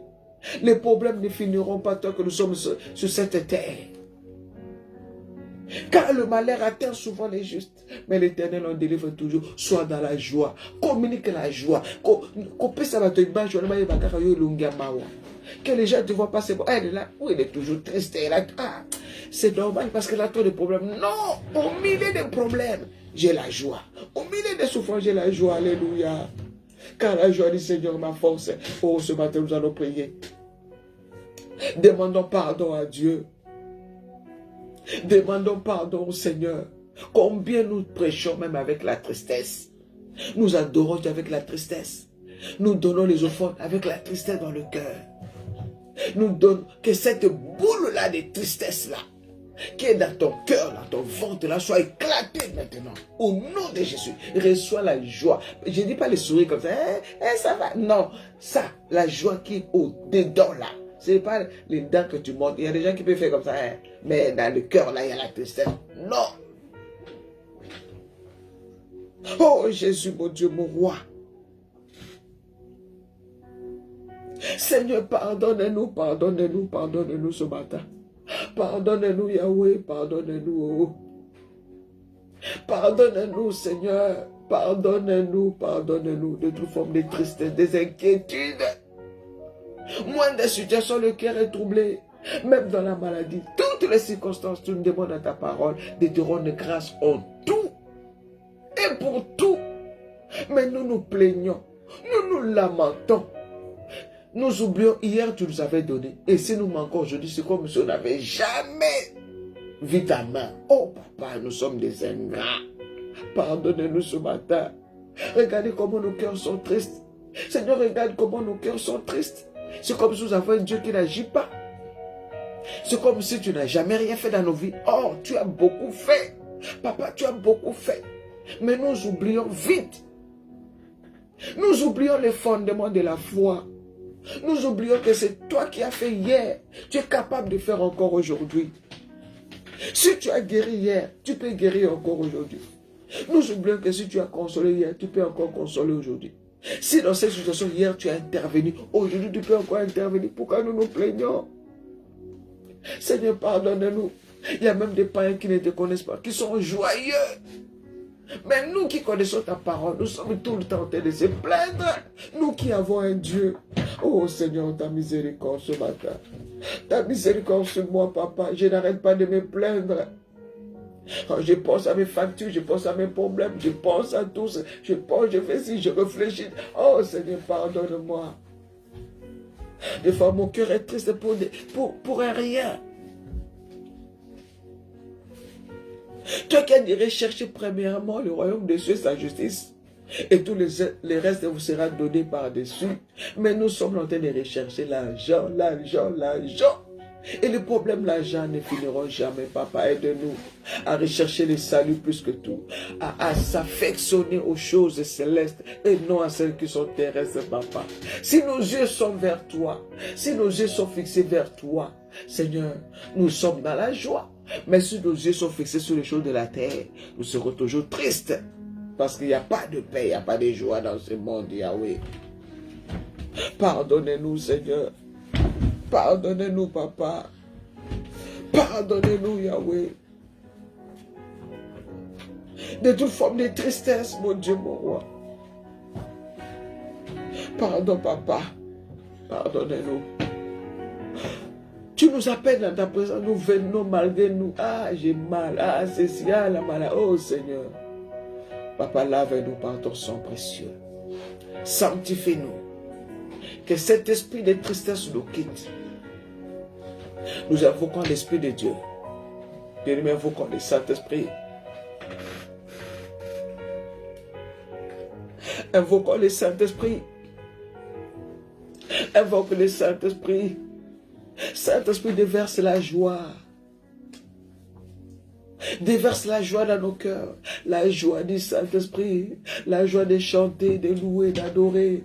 Speaker 1: Les problèmes ne finiront pas tant que nous sommes sur cette terre. Car le malheur atteint souvent les justes. Mais l'Éternel en délivre toujours. Sois dans la joie. Communique la joie. Que les gens te voient passer. Elle est là. Oui, elle est toujours triste. Ah, c'est normal parce qu'elle a trop de problèmes. Non, au milieu des problèmes, j'ai la joie. Au milieu des souffrances, j'ai la joie. Alléluia. Car la joie du Seigneur ma force. Oh, ce matin, nous allons prier. Demandons pardon à Dieu. Demandons pardon au Seigneur. Combien nous prêchons même avec la tristesse. Nous adorons Dieu avec la tristesse. Nous donnons les offrandes avec la tristesse dans le cœur. Nous donnons que cette boule-là de tristesse-là, qui est dans ton cœur, dans ton ventre-là, soit éclatée maintenant. Au nom de Jésus, reçois la joie. Je ne dis pas les sourires comme ça. Ça va. Non, ça, la joie qui est au-dedans là. Ce n'est pas les dents que tu montes. Il y a des gens qui peuvent faire comme ça. Mais dans le cœur, là, il y a la tristesse. Non. Oh, Jésus, mon Dieu, mon roi. Seigneur, pardonne-nous, pardonne-nous, pardonne-nous ce matin. Pardonne-nous, Yahweh, pardonne-nous. Pardonne-nous, Seigneur. Pardonne-nous, pardonne-nous de toute forme de tristesse, des inquiétudes. Moins de situations, le cœur est troublé. Même dans la maladie, toutes les circonstances, tu nous demandes à ta parole de te rendre grâce en tout et pour tout. Mais nous nous plaignons, nous nous lamentons. Nous oublions, hier tu nous avais donné. Et si nous manquons aujourd'hui, c'est comme si on n'avait jamais vu ta main. Oh papa, nous sommes des ingrats. Pardonne-nous ce matin. Regardez comment nos cœurs sont tristes. Seigneur, regarde comment nos cœurs sont tristes. C'est comme si nous avons un Dieu qui n'agit pas. C'est comme si tu n'as jamais rien fait dans nos vies. Oh, tu as beaucoup fait. Papa, tu as beaucoup fait. Mais nous oublions vite. Nous oublions les fondements de la foi. Nous oublions que c'est toi qui as fait hier. Tu es capable de faire encore aujourd'hui. Si tu as guéri hier, tu peux guérir encore aujourd'hui. Nous oublions que si tu as consolé hier, tu peux encore consoler aujourd'hui. Si dans cette situation, hier, tu as intervenu, aujourd'hui, tu peux encore intervenir. Pourquoi nous nous plaignons? Seigneur, pardonne-nous. Il y a même des païens qui ne te connaissent pas, qui sont joyeux. Mais nous qui connaissons ta parole, nous sommes tout le temps en train de se plaindre. Nous qui avons un Dieu. Oh Seigneur, ta miséricorde ce matin. Ta miséricorde sur moi, papa. Je n'arrête pas de me plaindre. Oh, je pense à mes factures, je pense à mes problèmes, je pense à tout ça. Je pense, je fais ci, je réfléchis. Oh Seigneur, pardonne-moi. Des fois, mon cœur est triste pour un rien. Toi qui as dit rechercher premièrement le royaume des cieux, sa justice, et tous les restes vous sera donné par-dessus. Mais nous sommes en train de rechercher l'argent, l'argent, l'argent. Et le problème, l'argent ne finira jamais. Papa, aide-nous à rechercher le salut plus que tout, à s'affectionner aux choses célestes et non à celles qui sont terrestres, papa. Si nos yeux sont vers toi, si nos yeux sont fixés vers toi, Seigneur, nous sommes dans la joie. Mais si nos yeux sont fixés sur les choses de la terre, nous serons toujours tristes. Parce qu'il n'y a pas de paix, il n'y a pas de joie dans ce monde, Yahweh. Pardonnez-nous, Seigneur. Pardonnez-nous, papa. Pardonnez-nous, Yahweh. De toute forme de tristesse, mon Dieu, mon roi. Pardon, papa. Pardonnez-nous. Tu nous appelles dans ta présence, nous venons malgré nous. Ah, j'ai mal. Ah, c'est si, ah, la maladie. Oh, Seigneur. Papa, lave-nous par ton sang précieux. Sanctifie-nous. Que cet esprit de tristesse nous quitte. Nous invoquons l'Esprit de Dieu. Nous invoquons le Saint-Esprit. Invoquons le Saint-Esprit. Invoque le Saint-Esprit. Saint-Esprit, déverse la joie. Déverse la joie dans nos cœurs. La joie du Saint-Esprit. La joie de chanter, de louer, d'adorer.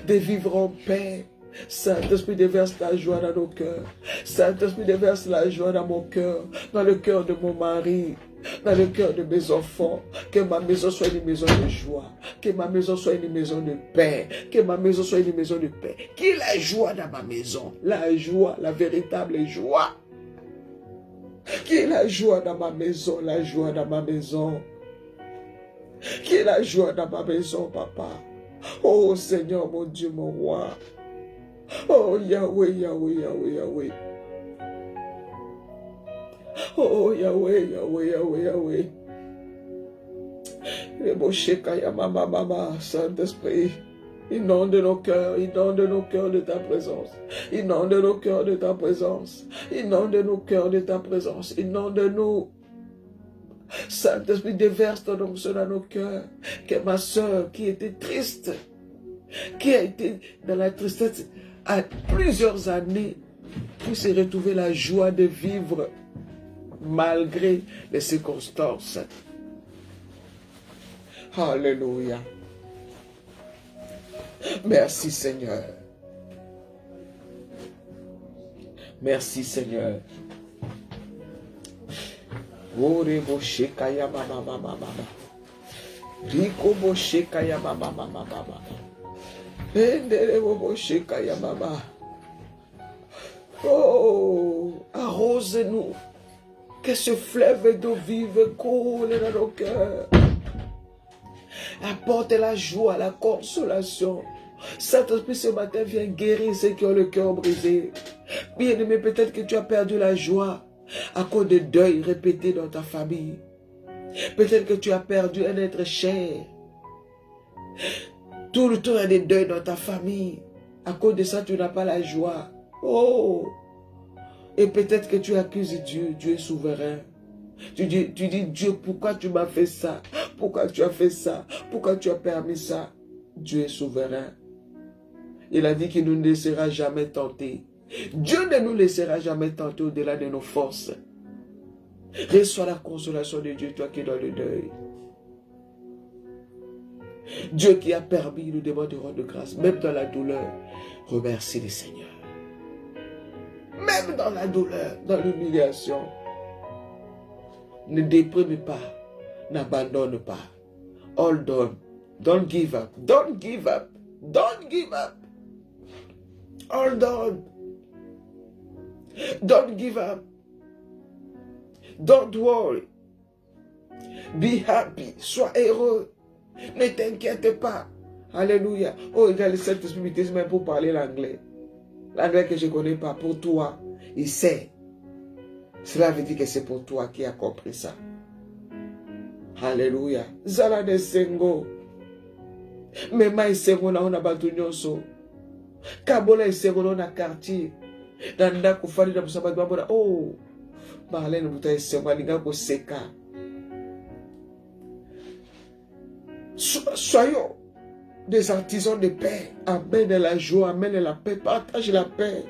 Speaker 1: De vivre en paix. Saint-Esprit, déverse la joie dans nos cœurs. Saint-Esprit, déverse la joie dans mon cœur. Dans le cœur de mon mari. Dans le cœur de mes enfants. Que ma maison soit une maison de joie. Que ma maison soit une maison de paix. Que ma maison soit une maison de paix. Qu'il y ait la joie dans ma maison. La joie, la véritable joie. Qu'il y ait la joie dans ma maison. La joie dans ma maison. Qu'il y ait la joie dans ma maison, papa. Oh Seigneur, mon Dieu, mon roi. Oh Yahweh, Yahweh, Yahweh, Yahweh. Oh Yahweh, Yahweh, Yahweh, Yahweh. Le Boshekaya, mama, mama, Saint-Esprit. Inonde nos cœurs de ta présence. Inonde nos cœurs de ta présence. Inonde nos cœurs de ta présence. Inonde-nous. Saint-Esprit, déverse ton onction dans nos cœurs. Que ma soeur qui était triste, qui a été dans la tristesse à plusieurs années, puisse retrouver la joie de vivre malgré les circonstances. Alléluia. Merci Seigneur. Merci Seigneur. Ore boshekaya mama mama mama. Riko boshekaya mama mama mama. Endere boshekaya mama. Oh, arrose-nous. Que ce fleuve d'eau vive coule dans nos cœurs. Apporte la joie, la consolation. Saint-Esprit, ce matin, viens guérir ceux qui ont le cœur brisé. Bien-aimé, peut-être que tu as perdu la joie à cause de deuil répété dans ta famille. Peut-être que tu as perdu un être cher. Tout le temps, il y a des deuils dans ta famille. À cause de ça, tu n'as pas la joie. Oh! Et peut-être que tu accuses Dieu. Dieu est souverain. Tu dis, Dieu, pourquoi tu m'as fait ça? Pourquoi tu as fait ça? Pourquoi tu as permis ça? Dieu est souverain. Il a dit qu'il ne nous laissera jamais tenter. Dieu ne nous laissera jamais tenter au-delà de nos forces. Reçois la consolation de Dieu, toi qui es dans le deuil. Dieu qui a permis, nous demanderons de grâce, même dans la douleur. Remercie le Seigneur. Même dans la douleur, dans l'humiliation. Ne déprime pas, n'abandonne pas. Hold on, Don't give up. Don't give up. Don't give up. Hold on. Don't give up. Don't worry. Be happy. Sois heureux. Ne t'inquiète pas. Alléluia. Oh, il y a le Saint-Esprit même pour parler l'anglais. L'anglais que je ne connais pas. Pour toi, il sait. Cela veut dire que c'est pour toi qui a compris ça. Alléluia. Zala de Sengo. Mema isengo na ona batu nyonso. Kabola isengo na quartier. Danda kufali na musabatu babona. Oh. Marlène buta isengo alinga ko seka. Soyons des artisans de paix. Amène la joie, amène la paix, partage la paix.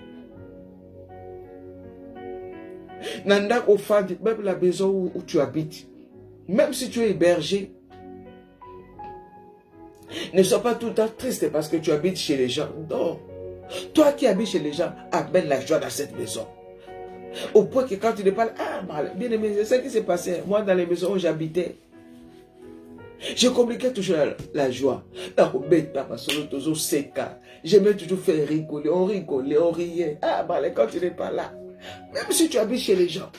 Speaker 1: Nanda kufali, même la maison où tu habites. Même si tu es hébergé. Ne sois pas tout le temps triste parce que tu habites chez les gens. Non. Toi qui habites chez les gens, amène la joie dans cette maison. Au point que quand tu ne parles, ah, bien aimé, c'est ce qui s'est passé. Moi, dans les maisons où j'habitais, je communiquais toujours la joie. J'aimais toujours faire rigoler. On rigolait, on riait. Ah, quand tu n'es pas là. Même si tu habites chez les gens,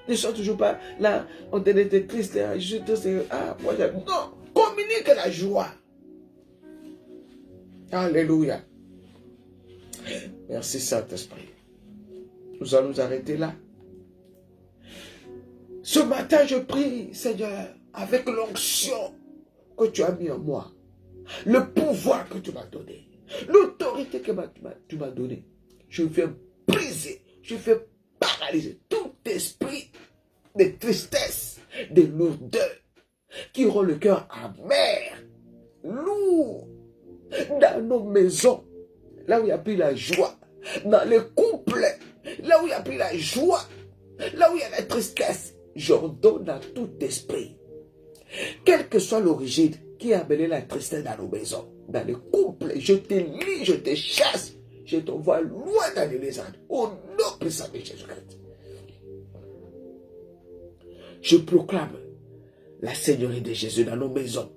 Speaker 1: ne sois toujours pas là. On était triste. Je suis triste. Ah, moi, j'aime. Non. Communique la joie. Alléluia. Merci Saint-Esprit. Nous allons nous arrêter là. Ce matin, je prie, Seigneur, avec l'onction que tu as mis en moi, le pouvoir que tu m'as donné, l'autorité que tu m'as donnée, je fais briser, je fais paralyser tout esprit de tristesse, de lourdeur, qui rend le cœur amer, lourd, dans nos maisons, là où il n'y a plus la joie, dans les couples, là où il n'y a plus la joie, là où il y a la tristesse, j'ordonne à tout esprit, quelle que soit l'origine qui a amené la tristesse dans nos maisons, dans les couples, je te lis, je te chasse, je t'envoie loin dans les lézards, au nom puissant de Jésus-Christ. Je proclame la Seigneurie de Jésus dans nos maisons,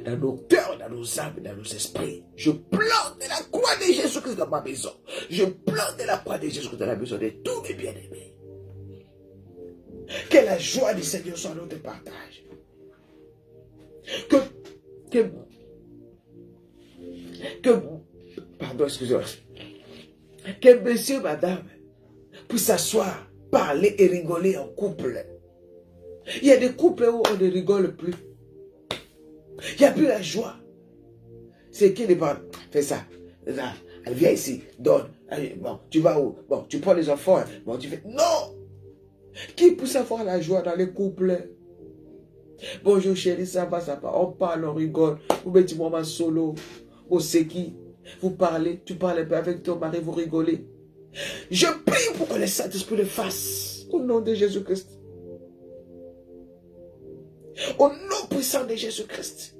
Speaker 1: dans nos cœurs, dans nos âmes, dans nos esprits. Je plante la croix de Jésus-Christ dans ma maison. Je plante la croix de Jésus-Christ dans la maison de tous mes bien-aimés. Que la joie du Seigneur soit notre partage. Pardon, excusez-moi. Que monsieur, madame, puisse s'asseoir, parler et rigoler en couple. Il y a des couples où on ne rigole plus. Il n'y a plus la joie. C'est qui les parents? Fais ça. Là, elle vient ici, donne. Allez, bon, tu vas où? Bon, tu prends les enfants. Hein. Bon, tu fais. Non! Qui pousse avoir la joie dans les couples? Bonjour chérie, ça va, ça va. On parle, on rigole. Vous mettez moi en solo. Au séqui. Vous parlez, tu parles un peu avec ton mari, vous rigolez. Je prie pour que le Saint-Esprit le fasse. Au nom de Jésus-Christ. Au nom puissant de Jésus-Christ.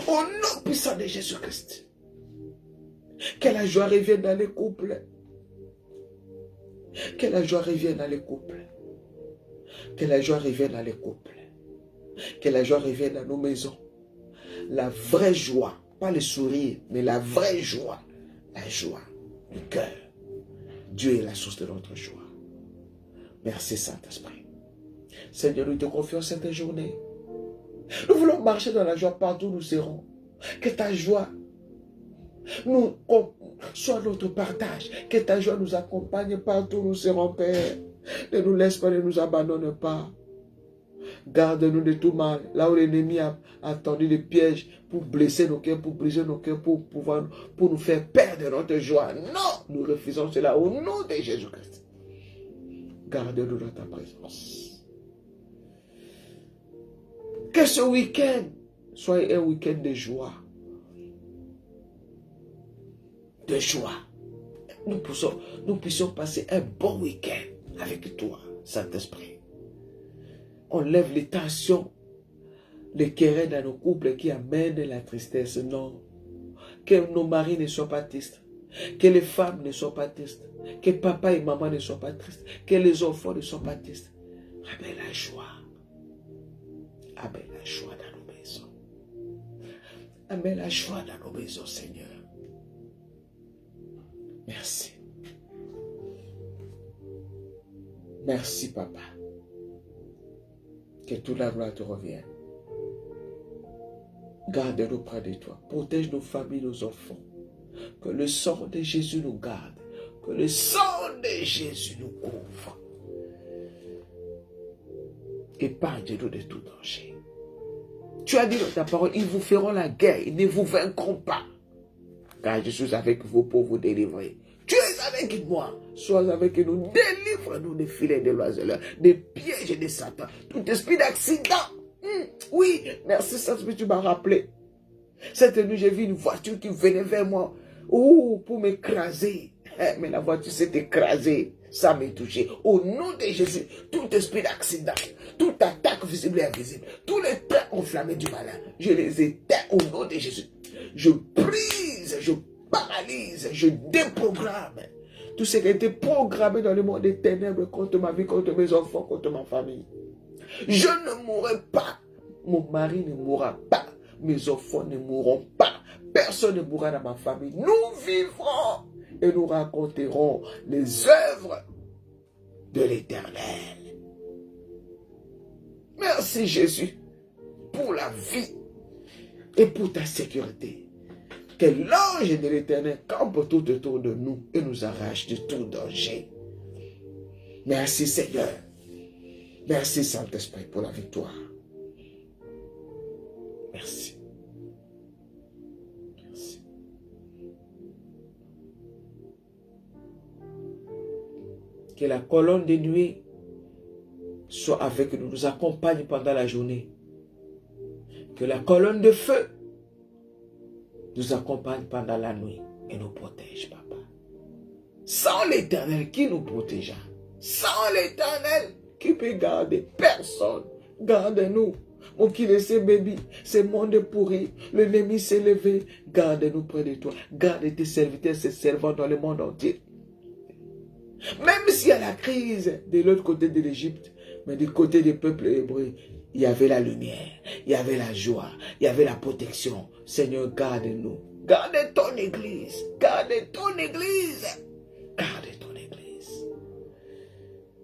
Speaker 1: Au nom puissant de Jésus-Christ. Que la joie revienne dans les couples. Que la joie revienne dans les couples. Que la joie revienne dans les couples. Que la joie revienne dans nos maisons. La vraie joie. Pas le sourire, mais la vraie joie. La joie du cœur. Dieu est la source de notre joie. Merci Saint-Esprit. Seigneur, nous te confions cette journée. Nous voulons marcher dans la joie partout où nous serons. Que ta joie soit notre partage. Que ta joie nous accompagne partout où nous serons, Père. Ne nous laisse pas, ne nous abandonne pas. Garde-nous de tout mal. Là où l'ennemi a tendu des pièges pour blesser nos cœurs, pour briser nos cœurs, pour nous faire perdre notre joie. Non, nous refusons cela au nom de Jésus-Christ. Garde-nous dans ta présence. Que ce week-end soit un week-end de joie. De joie. Nous puissions passer un bon week-end avec toi, Saint-Esprit. On lève les tensions, les querelles dans nos couples qui amènent la tristesse. Non. Que nos maris ne soient pas tristes. Que les femmes ne soient pas tristes. Que papa et maman ne soient pas tristes. Que les enfants ne soient pas tristes. Ramène la joie. Amène la joie dans nos maisons. Amène la joie dans nos maisons, Seigneur. Merci. Merci, Papa. Que toute la gloire te revienne. Garde-nous près de toi. Protège nos familles, nos enfants. Que le sang de Jésus nous garde. Que le sang de Jésus nous couvre. Épargne-nous de tout danger. Tu as dit dans ta parole, ils vous feront la guerre, ils ne vous vaincront pas. Car je suis avec vous pour vous délivrer. Tu es avec moi. Sois avec nous. Délivre-nous des filets de l'oiseleur, des pièges de Satan, tout esprit d'accident. Oui, merci Saint-Esprit, tu m'as rappelé. Cette nuit, j'ai vu une voiture qui venait vers moi. Oh, pour m'écraser. Mais la voiture s'est écrasée. Ça m'a touché. Au nom de Jésus, tout esprit d'accident, toute attaque visible et invisible, tous les traits enflammés du malin, je les éteins au nom de Jésus. Je brise, je paralyse, je déprogramme tout ce qui a été programmé dans le monde des ténèbres contre ma vie, contre mes enfants, contre ma famille. Je ne mourrai pas. Mon mari ne mourra pas. Mes enfants ne mourront pas. Personne ne mourra dans ma famille. Nous vivrons et nous raconterons les œuvres de l'Éternel. Merci Jésus pour la vie et pour ta sécurité. Que l'ange de l'Éternel campe tout autour de nous et nous arrache de tout danger. Merci Seigneur. Merci Saint-Esprit pour la victoire. Merci. Merci. Que la colonne de nuée soit avec nous, nous accompagne pendant la journée. Que la colonne de feu nous accompagne pendant la nuit et nous protège, Papa. Sans l'Éternel, qui nous protégera? Sans l'Éternel, qui peut garder? Personne. Garde-nous. Mon qui laissait bébé, ce monde pourri, l'ennemi s'est levé. Garde-nous près de toi. Garde tes serviteurs, ses servants dans le monde entier. Même s'il y a la crise de l'autre côté de l'Égypte, mais du côté des peuples hébreux, il y avait la lumière, il y avait la joie, il y avait la protection. Seigneur, garde-nous. Garde ton église. Garde ton église. Garde ton église.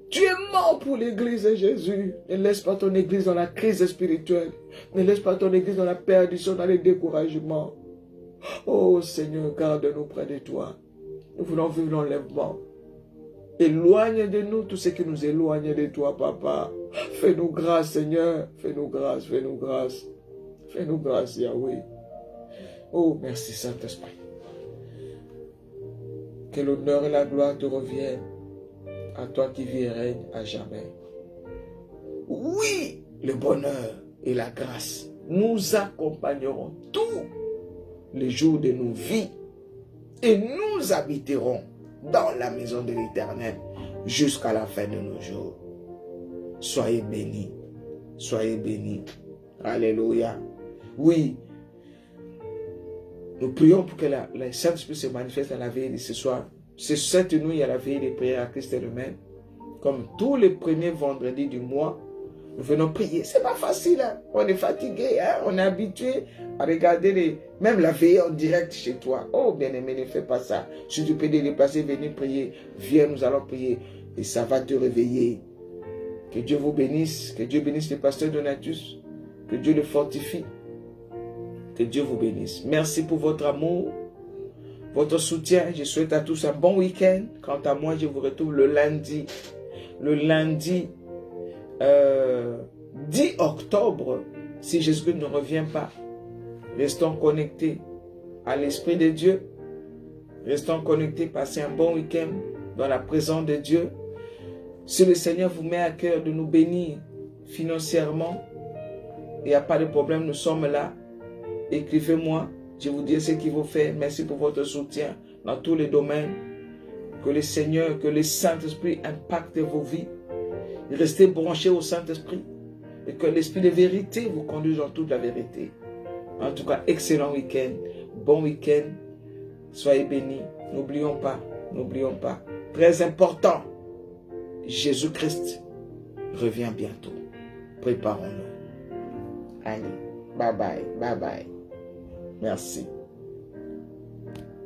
Speaker 1: Tu es mort pour l'église, Jésus. Ne laisse pas ton église dans la crise spirituelle. Ne laisse pas ton église dans la perdition, dans le découragement. Oh Seigneur, garde-nous près de toi. Nous voulons vivre l'enlèvement. Éloigne de nous tout ce qui nous éloigne de toi, Papa. Fais-nous grâce, Seigneur. Fais-nous grâce, fais-nous grâce. Fais-nous grâce, Yahweh. Oh, merci, Saint-Esprit. Que l'honneur et la gloire te reviennent à toi qui vis et règne à jamais. Oui, le bonheur et la grâce nous accompagneront tous les jours de nos vies et nous habiterons dans la maison de l'Éternel jusqu'à la fin de nos jours. Soyez bénis. Soyez bénis. Alléluia. Oui. Nous prions pour que la Saint-Esprit se manifeste dans la veille de ce soir. C'est cette nuit à la veille des prières à Christ elle-même. Comme tous les premiers vendredis du mois, nous venons prier. C'est pas facile. Hein? On est fatigué. Hein? On est habitué à regarder même la veille en direct chez toi. Oh, bien-aimé, ne fais pas ça. Si tu peux te déplacer, venir prier. Viens, nous allons prier. Et ça va te réveiller. Que Dieu vous bénisse. Que Dieu bénisse le pasteur Donatus. Que Dieu le fortifie. Que Dieu vous bénisse. Merci pour votre amour, votre soutien. Je souhaite à tous un bon week-end. Quant à moi, je vous retrouve le lundi. Le lundi 10 octobre, si Jésus ne revient pas. Restons connectés à l'Esprit de Dieu. Restons connectés, passez un bon week-end dans la présence de Dieu. Si le Seigneur vous met à cœur de nous bénir financièrement, il n'y a pas de problème, nous sommes là. Écrivez-moi, je vous dis ce qu'il faut faire. Merci pour votre soutien dans tous les domaines. Que le Seigneur, que le Saint-Esprit impacte vos vies. Restez branchés au Saint-Esprit et que l'Esprit de vérité vous conduise dans toute la vérité. En tout cas, excellent week-end, bon week-end. Soyez bénis. N'oublions pas, très important, Jésus-Christ revient bientôt. Préparons-nous. Allez, bye bye, bye bye. Merci.